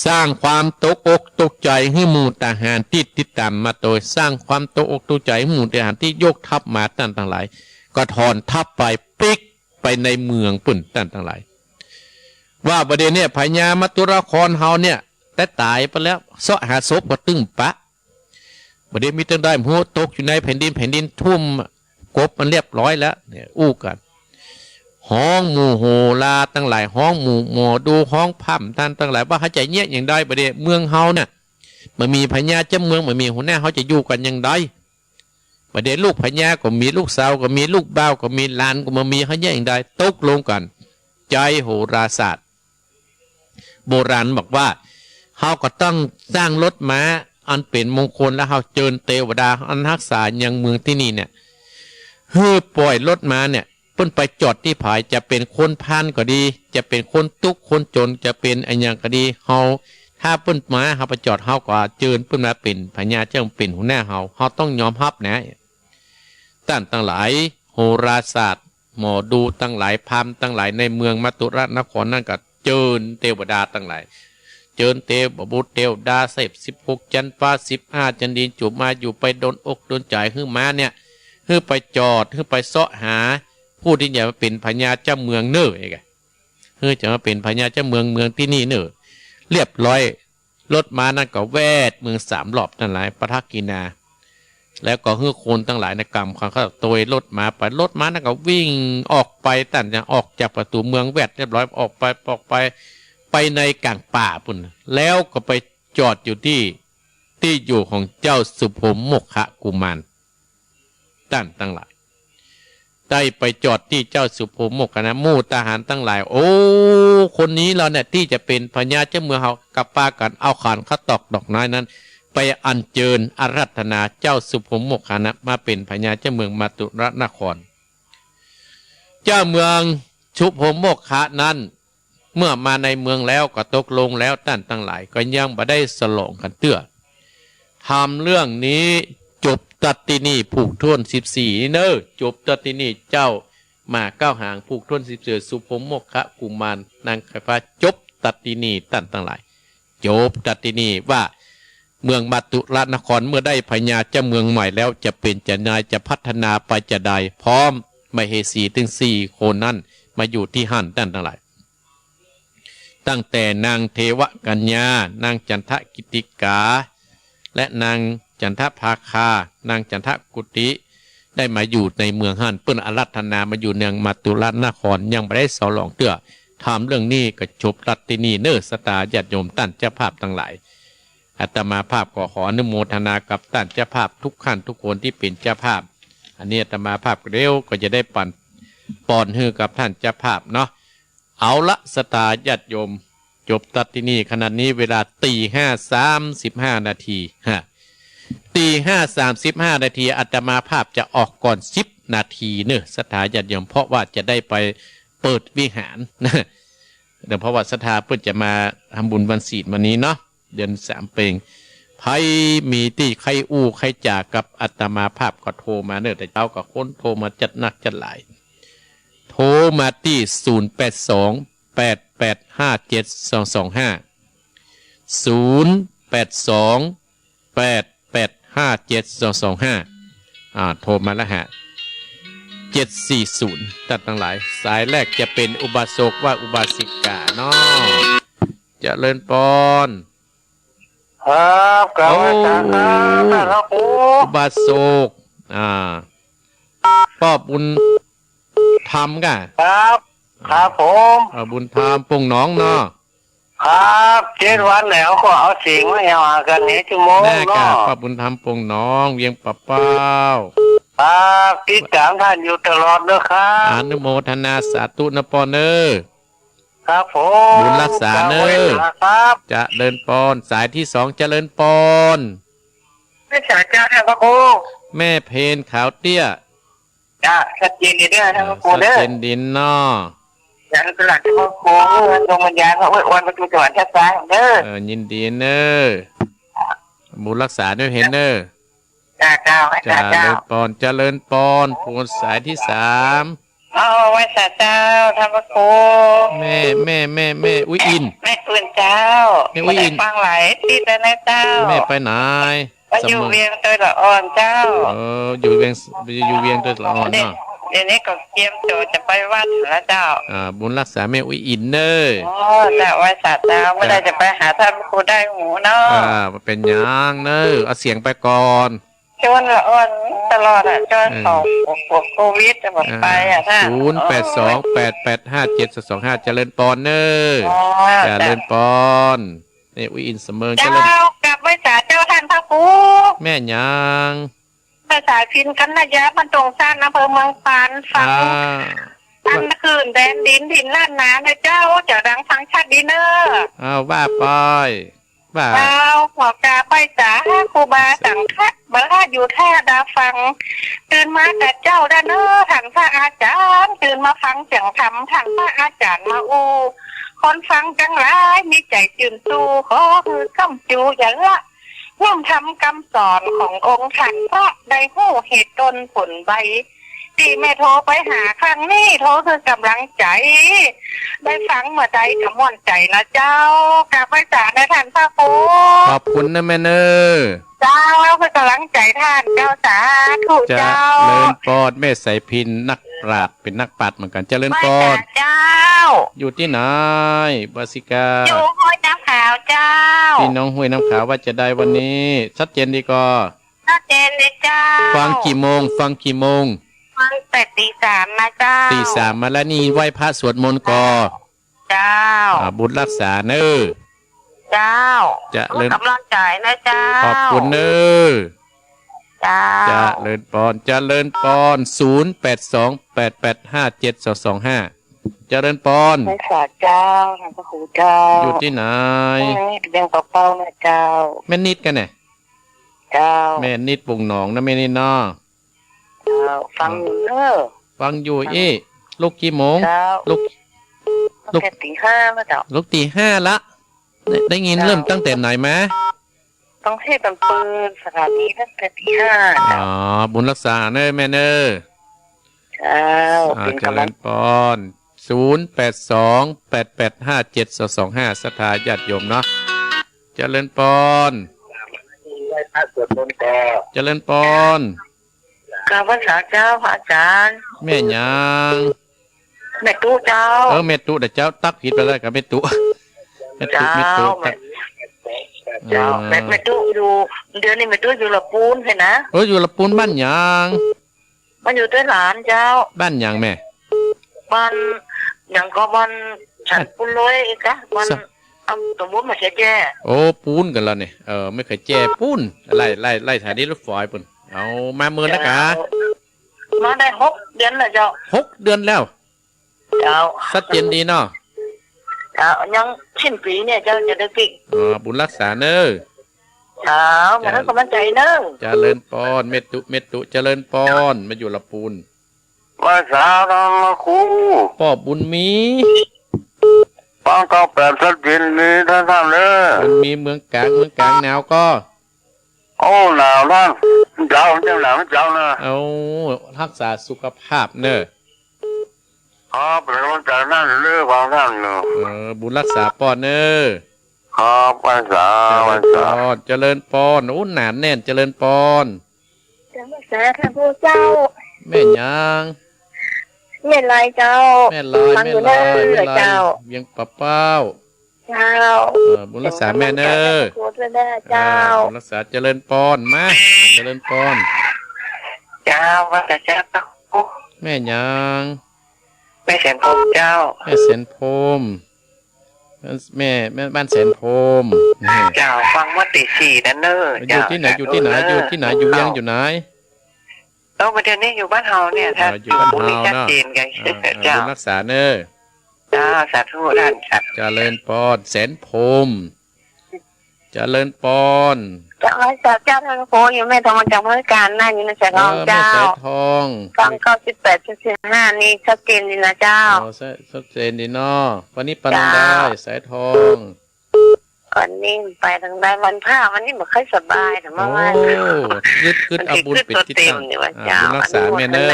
สร้างความตกอกตกใจให้หมู่ทหารที่ติดตามมาโดยสร้างความตกอกตกใจให้หมู่ทหารที่ยกทัพมาตั้งหลายก็ถอนทัพไปปิกไปในเมืองปุ่นตั้งหลายว่าประเด็นเนี่ยพญามัตุรครเฮาเนี่ยแต่ตายไปแล้วเสาะหาศพก็ตึงปะประเด็นมีตั้งได้หัวตกอยู่ในแผ่นดินทุ่มกบมันเรียบร้อยแล้วเนี่ยอู้กันห้องหมู่โหลาตั้งหลายห้องหมู่หมอดูห้องพั่มท่านตั้งหลายว่าเขาจะเงี้ยอย่างใดประเดี๋ยวเมืองเฮาเนี่ยมันมีพญาเจ้าเมืองมันมีหัวหน้าเขาจะอยู่กันอย่างใดประเดี๋ยวลูกพญาก็มีลูกสาวก็มีลูกบ่าวก็มีหลานก็มามีเขาเงี้ยอย่างใดตกลงกันใจโหราศาสตร์โบราณบอกว่าเขาก็ต้องสร้างรถม้าอันเป็นมงคลแล้วเขาเจิญเทวดาอันรักษาอย่างเมืองที่นี่เนี่ยเฮ้ยปล่อยรถม้าเนี่ยเพิ่นไปจอดที่ผายจะเป็นคนพานก็ดีจะเป็นคนตุกคนจนจะเป็นอันยังก็ดีเฮาถ้าเพิ่นมาเฮาไปจอดเฮาก็เจิญเพิ่นมาเป็นพญาเจ้าเป็นหัวหน้าเฮาต้องยอมรับนะตั้งหลายโหราศาสตร์หมอดูตั้งหลายพราหมณ์ตั้งหลายในเมืองมัตุรนครนั่นก็เจิญเทวดาตั้งหลายเจิญเทวบุตรเทวดา16จันทร์ฟ้า15จันดินจุมาอยู่ไปโดนอกโดนใจฮื้อมาเนี่ยฮื้อไปจอดฮื้อไปเสาะหาผู้ที่จะมาเป็นพญาเจ้าเมืองเน้อไอ้แกจะมาเป็นพญาเจ้าเมืองที่นี่เน้อเรียบร้อยรถม้านั่นก็แวดเมือง3 รอบนั่นหลายปทักกินาแล้วก็ฮื้อคนตั้งหลายในกรรมเขาโตยรถม้าไปรถม้านั่นก็วิ่งออกไปตั้งแต่ออกจากประตูเมืองแวดเรียบร้อยออกไปในกลางป่าปุ่นแล้วก็ไปจอดอยู่ที่อยู่ของเจ้าสุภมมกขกุมารตั้งหลายได้ไปจอดที่เจ้าสุภมกขนะหมู่ทหารตั้งหลายโอ้คนนี้เราเนี่ยที่จะเป็นพญาเจ้าเมืองเฮากับป้ากันเอาขานข้าตอกดอกไม้นั้นไปอัญเชิญอาราธนาเจ้าสุภมกขนะมาเป็นพญาเจ้าเมืองมัตุรนครเจ้าเมืองสุภมกขะนั้นเมื่อมาในเมืองแล้วก็ตกลงแล้วท่านตั้งหลายก็ยังบ่ได้สลองกันเตื้อทำเรื่องนี้จบตัดที่นี่ผูกท่วน14เนอจบตัดที่นี่เจ้ามา9 หางผูกท่วน14สุภมกขกุมารนางไข่ฟ้าจบตัดที่นี่ท่านตั้งหลายจบตัดที่นี่ว่าเมืองมัตุรนครเมื่อได้พญาเจ้าเมืองใหม่แล้วจะเป็นจะนายจะพัฒนาไปจะใดพร้อมมเหสีถึง4 คนนั้นมาอยู่ที่หั่นท่านทั้งหลายตั้งแต่นางเทวกัญญานางจันทกิติกาและนางจันทภาคานางจันทกุติได้มาอยู่ในเมืองฮั่นเปิ้นอารัธนามาอยู่เนืองมัตุรนครยังไม่ได้เสาหลองเตื้อถามเรื่องนี้ก็จบรัตตินีเนอสตาญาติโยมท่านเจ้าภาพทั้งหลายอาตมาภาพก็ขออนุโมทนากับท่านเจ้าภาพทุกขั้นทุกคนที่เป็นเจ้าภาพอันนี้อาตมาภาพเร็วก็จะได้ปอนฮือกับท่านเจ้าภาพเนาะเอาละสตาญาติโยมจบตัดที่นี่ขณะนี้เวลา5:35 นาที5:35 นาทีอาตมาภาพจะออกก่อน10 นาทีเนอะสถาญาติโยมเพราะว่าจะได้ไป เปิดวิหารนะเดี๋ยวเพราะว่าศรัทธาเพื่อจะมาทำบุญวันศีลวันนี้เนาะเดือน3 เพ็งไพ่มีที่ใครอู้ใครจากกับอัตมาภาพก็โทรมาเนอะแต่เจ้ากับคนโทรมาจัดหนักจัดหลายโทรมาที่0828857225โทรมาแล้วฮะ740ตัดทั้งหลายสายแรกจะเป็นอุบาสกว่าอุบาสิกาเนาะเจริญปอนครับกล่าวอาจารย์ครับผม อุบาสกป้อบุญธรรมกะครับครับผม บุญธรรมปงน้องเนาะครับ7 วันแล้วก็เอาสิ่งมาเอากันนี้ชั่วโมงแม่กะเนาะป้อบุญธรรมปงน้องเวียงปะเป้าครับติดตามท่านอยู่ตลอดเด้อครับอนุโมทนาสาธุนะปอนเนอครับผมบุญรักษาเนอครับจะเดินปอนสายที่2จะเดินปอน ไม่ใช่เจ้าท่านพระครูแม่เพนขาวเตี้ยจ้าชัดเจนดีเด้อท่านพระครูเด้อชัดเจนดินเนาะอย่างตลาดท่านพระครูดวงวิญญาณพระวันประตูจังหวัดชัดซ้ายเด้อยินดีเนอบุญรักษาด้วยเห็นเนอเจ้าจะเดินปอนจะเดินปอนปูนสายที่3เอาไว้สาเจ้าท่านพระครูแม่อุ้ยอินแม่อื่นเจ้าแม่อุ้ยอินฟังไหลติดแต่ในเจ้าแม่ไปไหนไปอยู่เวียงตัวละอ่อนเจ้าอยู่เวียงตัวละอ่อนเนาะเดี๋ยวนี้ก็เตรียมตัวจะไปวัดแล้วเจ้าบุญรักษาแม่อุ้ยอินเนอแต่ไว้สาเจ้าไม่ได้จะไปหาท่านพระครูได้หูเนาะเป็นยังเนอเอาเสียงไปก่อนจนละอ่อนตลอดจนของโควิดจะหมดไปท่าน0828857225เจริญปอนเนอเจริญปอนนี่อุ้ยอินเสมอเจ้ากลับไว้สาเจ้าท่านพระครูแม่ยังภาษาพินกันนะยะมันตรงซ่านอำเภอเมืองปานฟังอันคืนแดนดินล้านนานะเจ้าจะดังฟังชัดดีเนอว่าปอยว่าหัวกาไปจ๋าครูบาสังฆะบาอยู่แท่ดาฟังตื่นมาแต่เจ้าด้านเนอถังพระอาจารย์ตื่นมาฟังเสียงธรรมถังพระอาจารย์มาอูคนฟังจังไรมีใจจื่นสู้ขอคือกำจูอย่างละร่วมทำคำสอนขององค์ท่านพระได้หู้เหตุตนผลใบที่แม่โทรไปหาครั้งนี้โทรคือกำลังใจได้ฟังเมื่อใดกำม่วนใจนะเจ้ากราบไหว้สาได้ท่านพระครูขอบคุณนะแม่เนอเจ้าแล้วคือกำลังใจท่านเจ้าสาธุเจ้าเลินปอดแม่ใส่พินนักปราชญ์เป็นนักปราชญ์เหมือนกันเจริญปอดเจ้าอยู่ที่ไหนบาสิกาอยู่ห้วยน้ำขาวเจ้าพี่น้องห้วยน้ำขาวว่าจะได้วันนี้ชัดเจนดีก็ชัดเจนเลยเจ้าฟังกี่โมงฟังแต่ตี3นะเจ้าตี3มาแล้วนี่ไหว้พระสวดมนต์ก่อเจ้าบุญรักษาเนอเจ้าจะเลินกำลังใจนะเจ้าขอบคุณเนอเจ้าจะเลินปอนจะเลินปอน0828857225จะเลินปอนไม่ขาดเจ้าพระครูเจ้าอยู่ที่ไหนเรียงเป้านะเจ้าแม่นิดกันเนี่ยเจ้าแม่นิดปุ่งหนองนะแม่นิดเนาะฟังอยู่เนอฟังอยู่ลูกกี่โมงลูกตี 5แล้วเจ้าลูกตี 5ละได้ยินเริ่มตั้งแต่ไหนไหมต้องให้เป็นปืนสถานีตั้งแต่ตี 5บุญรักษาเนอแม่เนอเจ้าเป็นกำลังปอน0828857225ศรัทธาญาติโยมเนาะเจริญปอนเจริญปอนกราบไหว้เจ้าพระอาจารย์แม่ยังแม่ตู้เจ้าแม่ตู้แต่เจ้าตักผิดไปแล้วกับแม่ตู้เจ้าแม่ตู้อยู่เดือนนี้แม่ตู้อยู่ละปูนเห็นนะอยู่ละปูนบ้านยังมันอยู่ด้วยหลานเจ้าบ้านยังแม่บ้านยังก็บ้านฉันปูนลอยอีกนะบ้านสมมติมาแจ้ปูนกันแล้วเนี่ยไม่เคยแจ้ปูนไล่ถ่ายนี้รถไฟปุ่นเอามาเมือนแล้วกะมาได้6 เดือนแล้วเจ้า6 เดือนแล้วเจ้าชัดเจนดีเนาะเจ้ายังสิ้นปีเนี่ยเจ้าจะได้กิ่งบุญรักษาเนอเจ้ามาให้กำลังใจเนอเจริญปอนเมตุเจริญปอนมาอยู่ละปูน ว่าสาวน้องมาคู พ่อบุญมี ป้องก็แปดสักดินนี้ท่านเลย บุญมีเมืองกลางหนาวก็ โอ้หนาวท่านเจ้าจังหนาวเจ้านะ เอารักษาสุขภาพเนอะ ครับเป็นกำลังใจนั่นเรื่องของท่านเนอะ บุญรักษาปอดเนอะ ครับวันสา เจริญปอนโอ้หนานแน่นเจริญปอน จะมาแสท่านผู้เจ้า แม่ยาง เม่นไรเจ้า แม่ลอย ฟัง แม่ อยู่ ล เด้ อยแม่ อ ลอย เจ้า เวียงปะเป้า เจ้า บุญรักษาแม่เนอะ โคตรเด้อเจ้า บุญรักษาเจริญปอนมาเจริญปอน เจ้าว่าแต่เจ้าพระครู แม่ยาง ไม่เสียงพบเจ้า แม่แสนพรมแม่บ้านแสนพรมนี่ เจ้าฟังว่าตีสี่นั่นเนอะ อยู่ที่ไหนอยู่เวียงอยู่ไหน แล้วประเดี๋ยวนี้อยู่บ้านเฮาเนี่ยถ้า อยู่บ้านเฮา นี่ชัด เนาะ เจนไง บุ เจ้า ญรักษาเนอะ เจ้าสาธุท่านสาธุ เจริญปอนแสนพรมเจริญปอน เจ้าเจ้าท่านผู้อยู่แม่ทองมาจากเมื่อการนั่นอยู่ในสายทอง แม่ เจ้า สายทอง ฟัง98.5นี่ชัดเจนดีนะเจ้า ชัดเจนดีเนาะวันนี้ปนังได้สายทอง ก่อนนี้ไปทางใดวันผ้าวันนี้บ่ค่อยสบายแต่ โอ้ เมื่อวาน ขึ้นเอาบุญปิดที่ตั้ง นี่ว่าเจ้า บุญรักษาแม่เนอ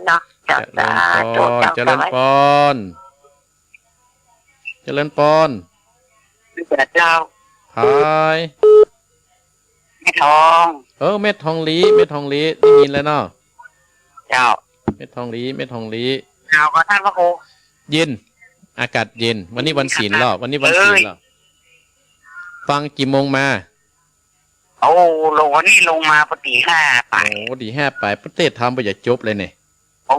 เนาะเจ้าสาธุ เจริญปอนเจริญปอน เจ้า หาย ไม่ทอง เม็ดทองลีได้ยินแล้วเนาะ เจ้า เม็ดทองลี ข่าวกับท่านพระครู เย็นอากาศเย็นวันนี้วันศีลแล้ววันนี้วันศีลแล้วฟังกี่โมงมา โอ้ลงวันนี้ลงมาปกติห้าไป โอ้ดี5ไปประเทศทำไปอย่าจบเลยเนี่ย โอ้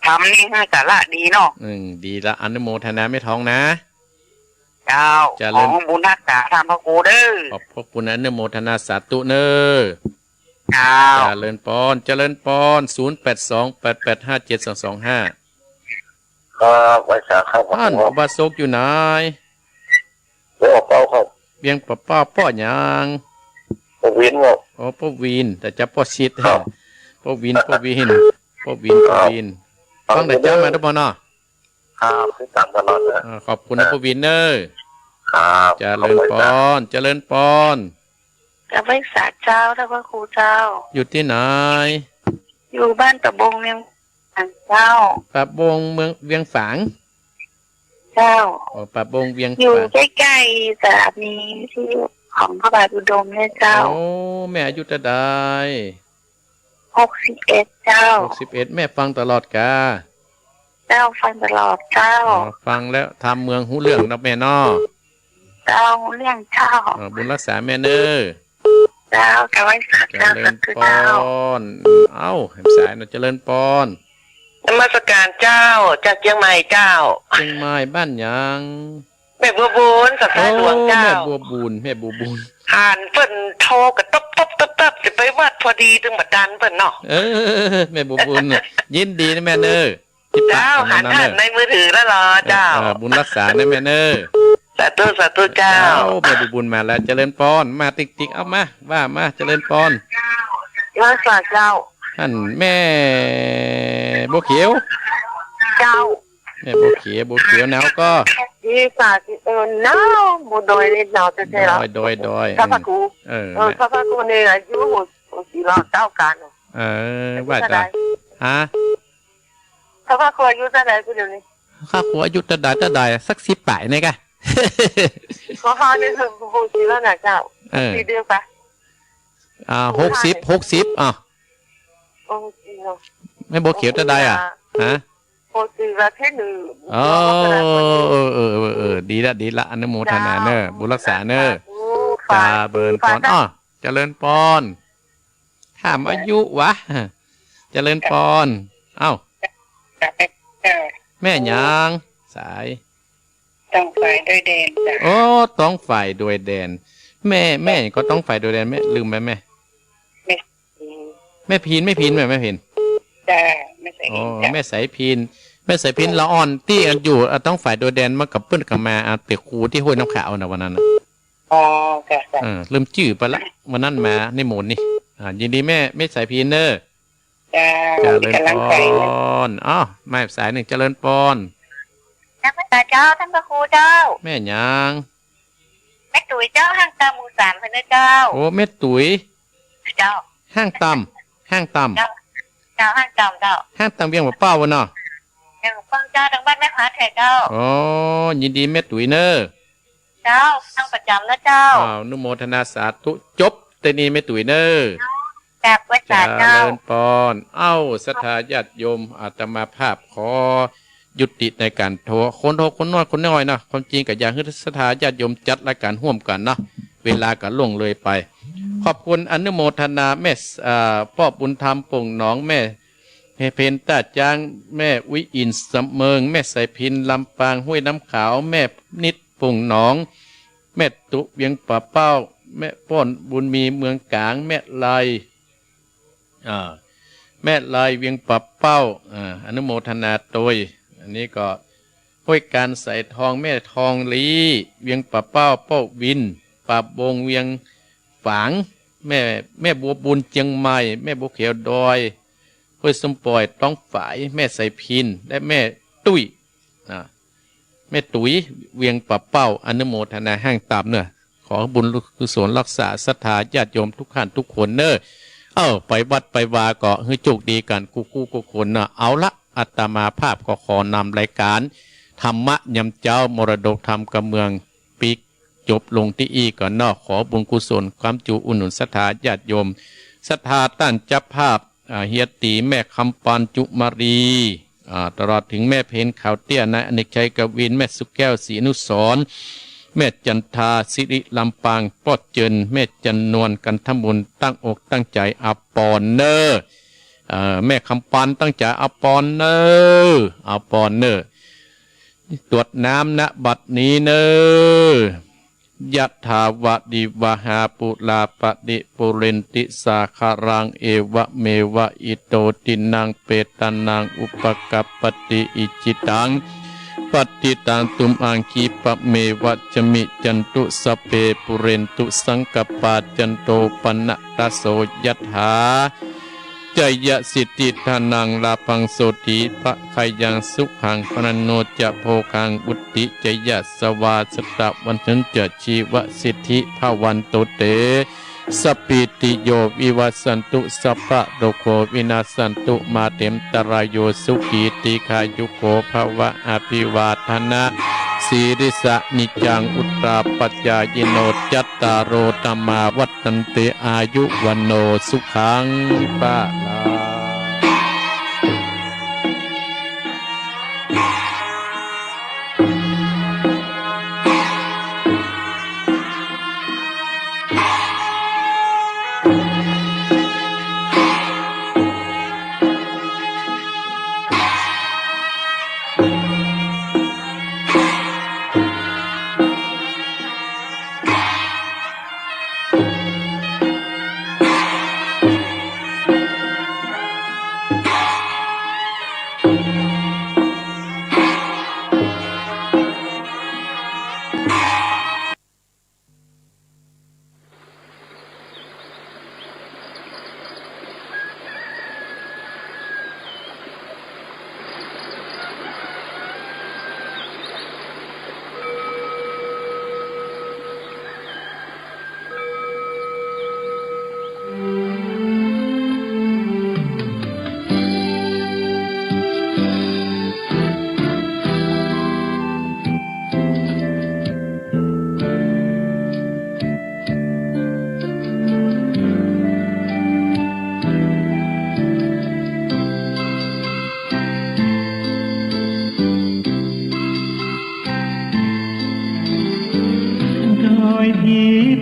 ทำนี่ให้สาระดีเนาะ ดีละอนุโมทนาไม่ท้องนะ เจ้า เจริ ข ญ องบุญรักษาท่านพระครูเด้อ ขอบพระคุณอนุโมทนาสาธุเนอ เจ้า เจริญปอน0828857225 ครับวันสาครับ ท่านอบาสกอยู่ไหน โอ้เป้าครับ เวียงป้าป้อหยัง วินว่า ป้อวินแต่จะป้อชิดฮะป้อวินฟังแต่จ้ามาทุกคนเนาะ ครับที่ตามตลอดนะ ขอบคุณนะป้อวินเนอร์ ครับ เจริญปอน จะไปสาเจ้าท่านพระครูเจ้า อยู่ที่ไหน อยู่บ้านตะบงเวียงเจ้า ปะบงเมืองเวียงฝาง เจ้า ปะบงเวียง อยู่ ฝาง ใกล้ๆสถานีที่ของพระบาทอุดมเนี่ยเจ้า โอ้แม่อายุจะได้ 61เจ้า 61แม่ฟังตลอดกา เจ้าฟังตลอดเจ้า ฟังแล้วทำเมืองหูเรื่องนะแม่นอ เจ้าเรื่องเจ้า บุญรักษาแม่เนอ เจ้ากไว้สัก เจ เจ้า ริ สั ญ กคือ ปอ เจ้าน เอ้าแหมสายนะเจริญปอน นมัสการเจ้าจากเชียงใหม่เจ้า เชียงใหม่บ้านหยัง แม่บัวบุญสัก โอ้ หลวงเจ้า แม่บัวบุญ ห่านเปิ่นโทรกับตับจะไปวัดพอดีถึงบัดดันเปิ่นเนาะ แม่บัวบุญน่ะยินดีนะแม่เนอที่ปัก เจ้า อั หัน นั้น ท่านในมือถือแล้วเหรอเจ้า บุญรักษานะแม่เนอ สาธุเจ้า แม่บัวบุญมาแล้วเจริญปอนมาติ๊กเอามาว่ามาเจริญปอน รักษาเจ้า ท่านแม่บัวเขียว เจ้า แม่บัวเขียวหนาวก็ ที่สาธิตน้าบุโดยเล่นหนาวจะใช่หรอ ดอย พระครู เออ พระครูเนี่ยอายุ60แล้วเจ้ากัน ว่าจะฮะ พระครูอายุเท่าไหร่กูเดี๋ยวนี้ ข้าหัวอายุจะได้สัก10 ป่ายนี่กะ เขาเนี่ยถึง60แล้วนะเจ้า4 เดือนปะ 60โอ้แม่บัวเขียวจะได้ฮะ 60แล้วแค่หนึ่ง ดีละอนุโมทนาเนอบุญรักษาเนอจาเบิร์นปอนเจริญปอนถามอายุวะเจริญปอนเอ้าแม่ยังสาย ต้องฝ่ายด้วยเดนจ้ะ โอ้ต้องฝ่ายโดยแดนแม่ก็ต้องฝ่ายโดยแดนแม่ลืมไหมแม่พีนแม่พีน จ้ะไม่ใช่ อ๋อแม่สายพีนละอ่อนที่กันอยู่ต้องฝ่ายโดยแดนมากับเปิ้นกับมาเปียกครูที่ห้วยน้ำขาวนะวันนั้น อ๋อจ้ะ ลืมจื่อไปละวันนั้นมาในหมุนนี่ยินดีแม่สายพีนเนอร์ เจ้า เจริญ กำลัง พ ใจนะ รอ้อไม่สายหนึ่งเจริญพร นักพระเจ้าท่านพระครูเจ้า แม่หยัง แม่ตุ๋ยเจ้าห้างตาหมูสามพระเจ้า โอ้เม็ดตุ๋ย เจ้า ห้างตำห้างต เจ้าเจ้าห้างจอมเจ้า ำห้างตำเวียงบ่เป้าวะเนาะ อย่างฟังเจ้าทางบ้านแม่พาแทเจ้า อ๋อยินดีแม่ตุ๋ยเนอะ เจ้าทางประจำนะเจ้า อ้าวนุโมทนาสาธุจบแต่นี้แม่ตุ๋ยเนอะ จากวัด เจ สาเจ้า ริญพรเอ้าศรัทธาญาติโยมอาตมาภาพขอยุติในการโทรคนน้อยคนน้อยนะความจริงกับอย่างที่ศรัทธาญาติโยมจัดรายการร่วมกันนะเวลาก็ล่วงเลยไป ขอบคุณอนุโมทนาแม่พ่อบุญธรรมป่งหนองแม่เพนตาจางแม่วิอินสำเมิงแม่ใสพินลำปางห้วยน้ำขาวแม่นิดป่งหนอง แม่ตุเวียงป่าเป้า แม่ป้อนบุญมีเมืองกลางแม่ลายแม่ลายเวียงป่าเป้าอนุโมทนาโดยอันนี้ก็ห้วยการใส่ทองแม่ทองลีเวียงป่าเป้าเป้าวินป่าบงเวียงฝางแม่บัวบุญเจียงใหม่แม่บัวเขียวดอยห้วยสมปอยต้องฝายแม่ใส่พินและแม่ตุ้ยแม่ตุ๋ยเวียงป่าเป้าอนุโมทนาห้างตามเนอะขอบุญกุศลรักษาศรัทธาญาติโยมทุกท่านทุกคนเนอะไปวัดไปวาก็ให้โชคดีกันกูคนเนอะเอาละอาตมาภาพก็ขอนำรายการธรรมะยำเจ้ามรดกธรรมกำเมืองปีกจบลงที่อีก่อนเนอกขอบุญกุศลความจุอุดหนุนศรัทธาญาติโยมศรัทธาต้านจับภาพเฮียตีแม่คำปานจุมารีตลอดถึงแม่เพนข่าวเตี้ยนายอเนกชัยกวินแม่สุแก้วศรีอนุสรณ์แม่จันทาสิริลำปางปอดเจินแม่จันนวลกันทบุญตั้งอกตั้งใจอาปอนเนอร์แม่คำปานตั้งใจอาปอนเนอร์อาปอนเนอร์ตรวจน้ำณบัดนี้เนอร์ยะถาวะดิวหาปุลาปดิปุเรนติสาคารังเอวะเมวะอิโตตินังเปตานังอุปกัปปติอิจิตังปฏิตังตุมอังคีปะเมวะจมิจันตุสเปปุเรนตุสังกปาจันโตปนะตะโสยถาจยสิทธิทานังลาพังโสติพระขยังสุขังพนันโนจะโพคังอุติจยสวาสตะวันชนเจชีวสิทธิภาวันโตเตสปิติโยวิวัสสันตุสัพพะโรโควินาสันตุมาเตมตรายโยสุขีติขายุโกภวะอภิวาทนะสีริสะนิจังอุตราปัจจายโนจัตตารโรธรรมาวัตันเตอายุวันโนสุขังปะลา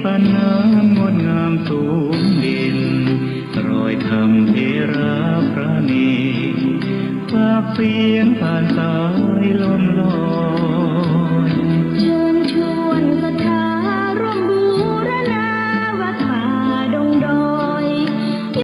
ปน้ำงดงามสูงดินรอยคำเทราพระเนตรฝากเสียงผ่านสายลมลอย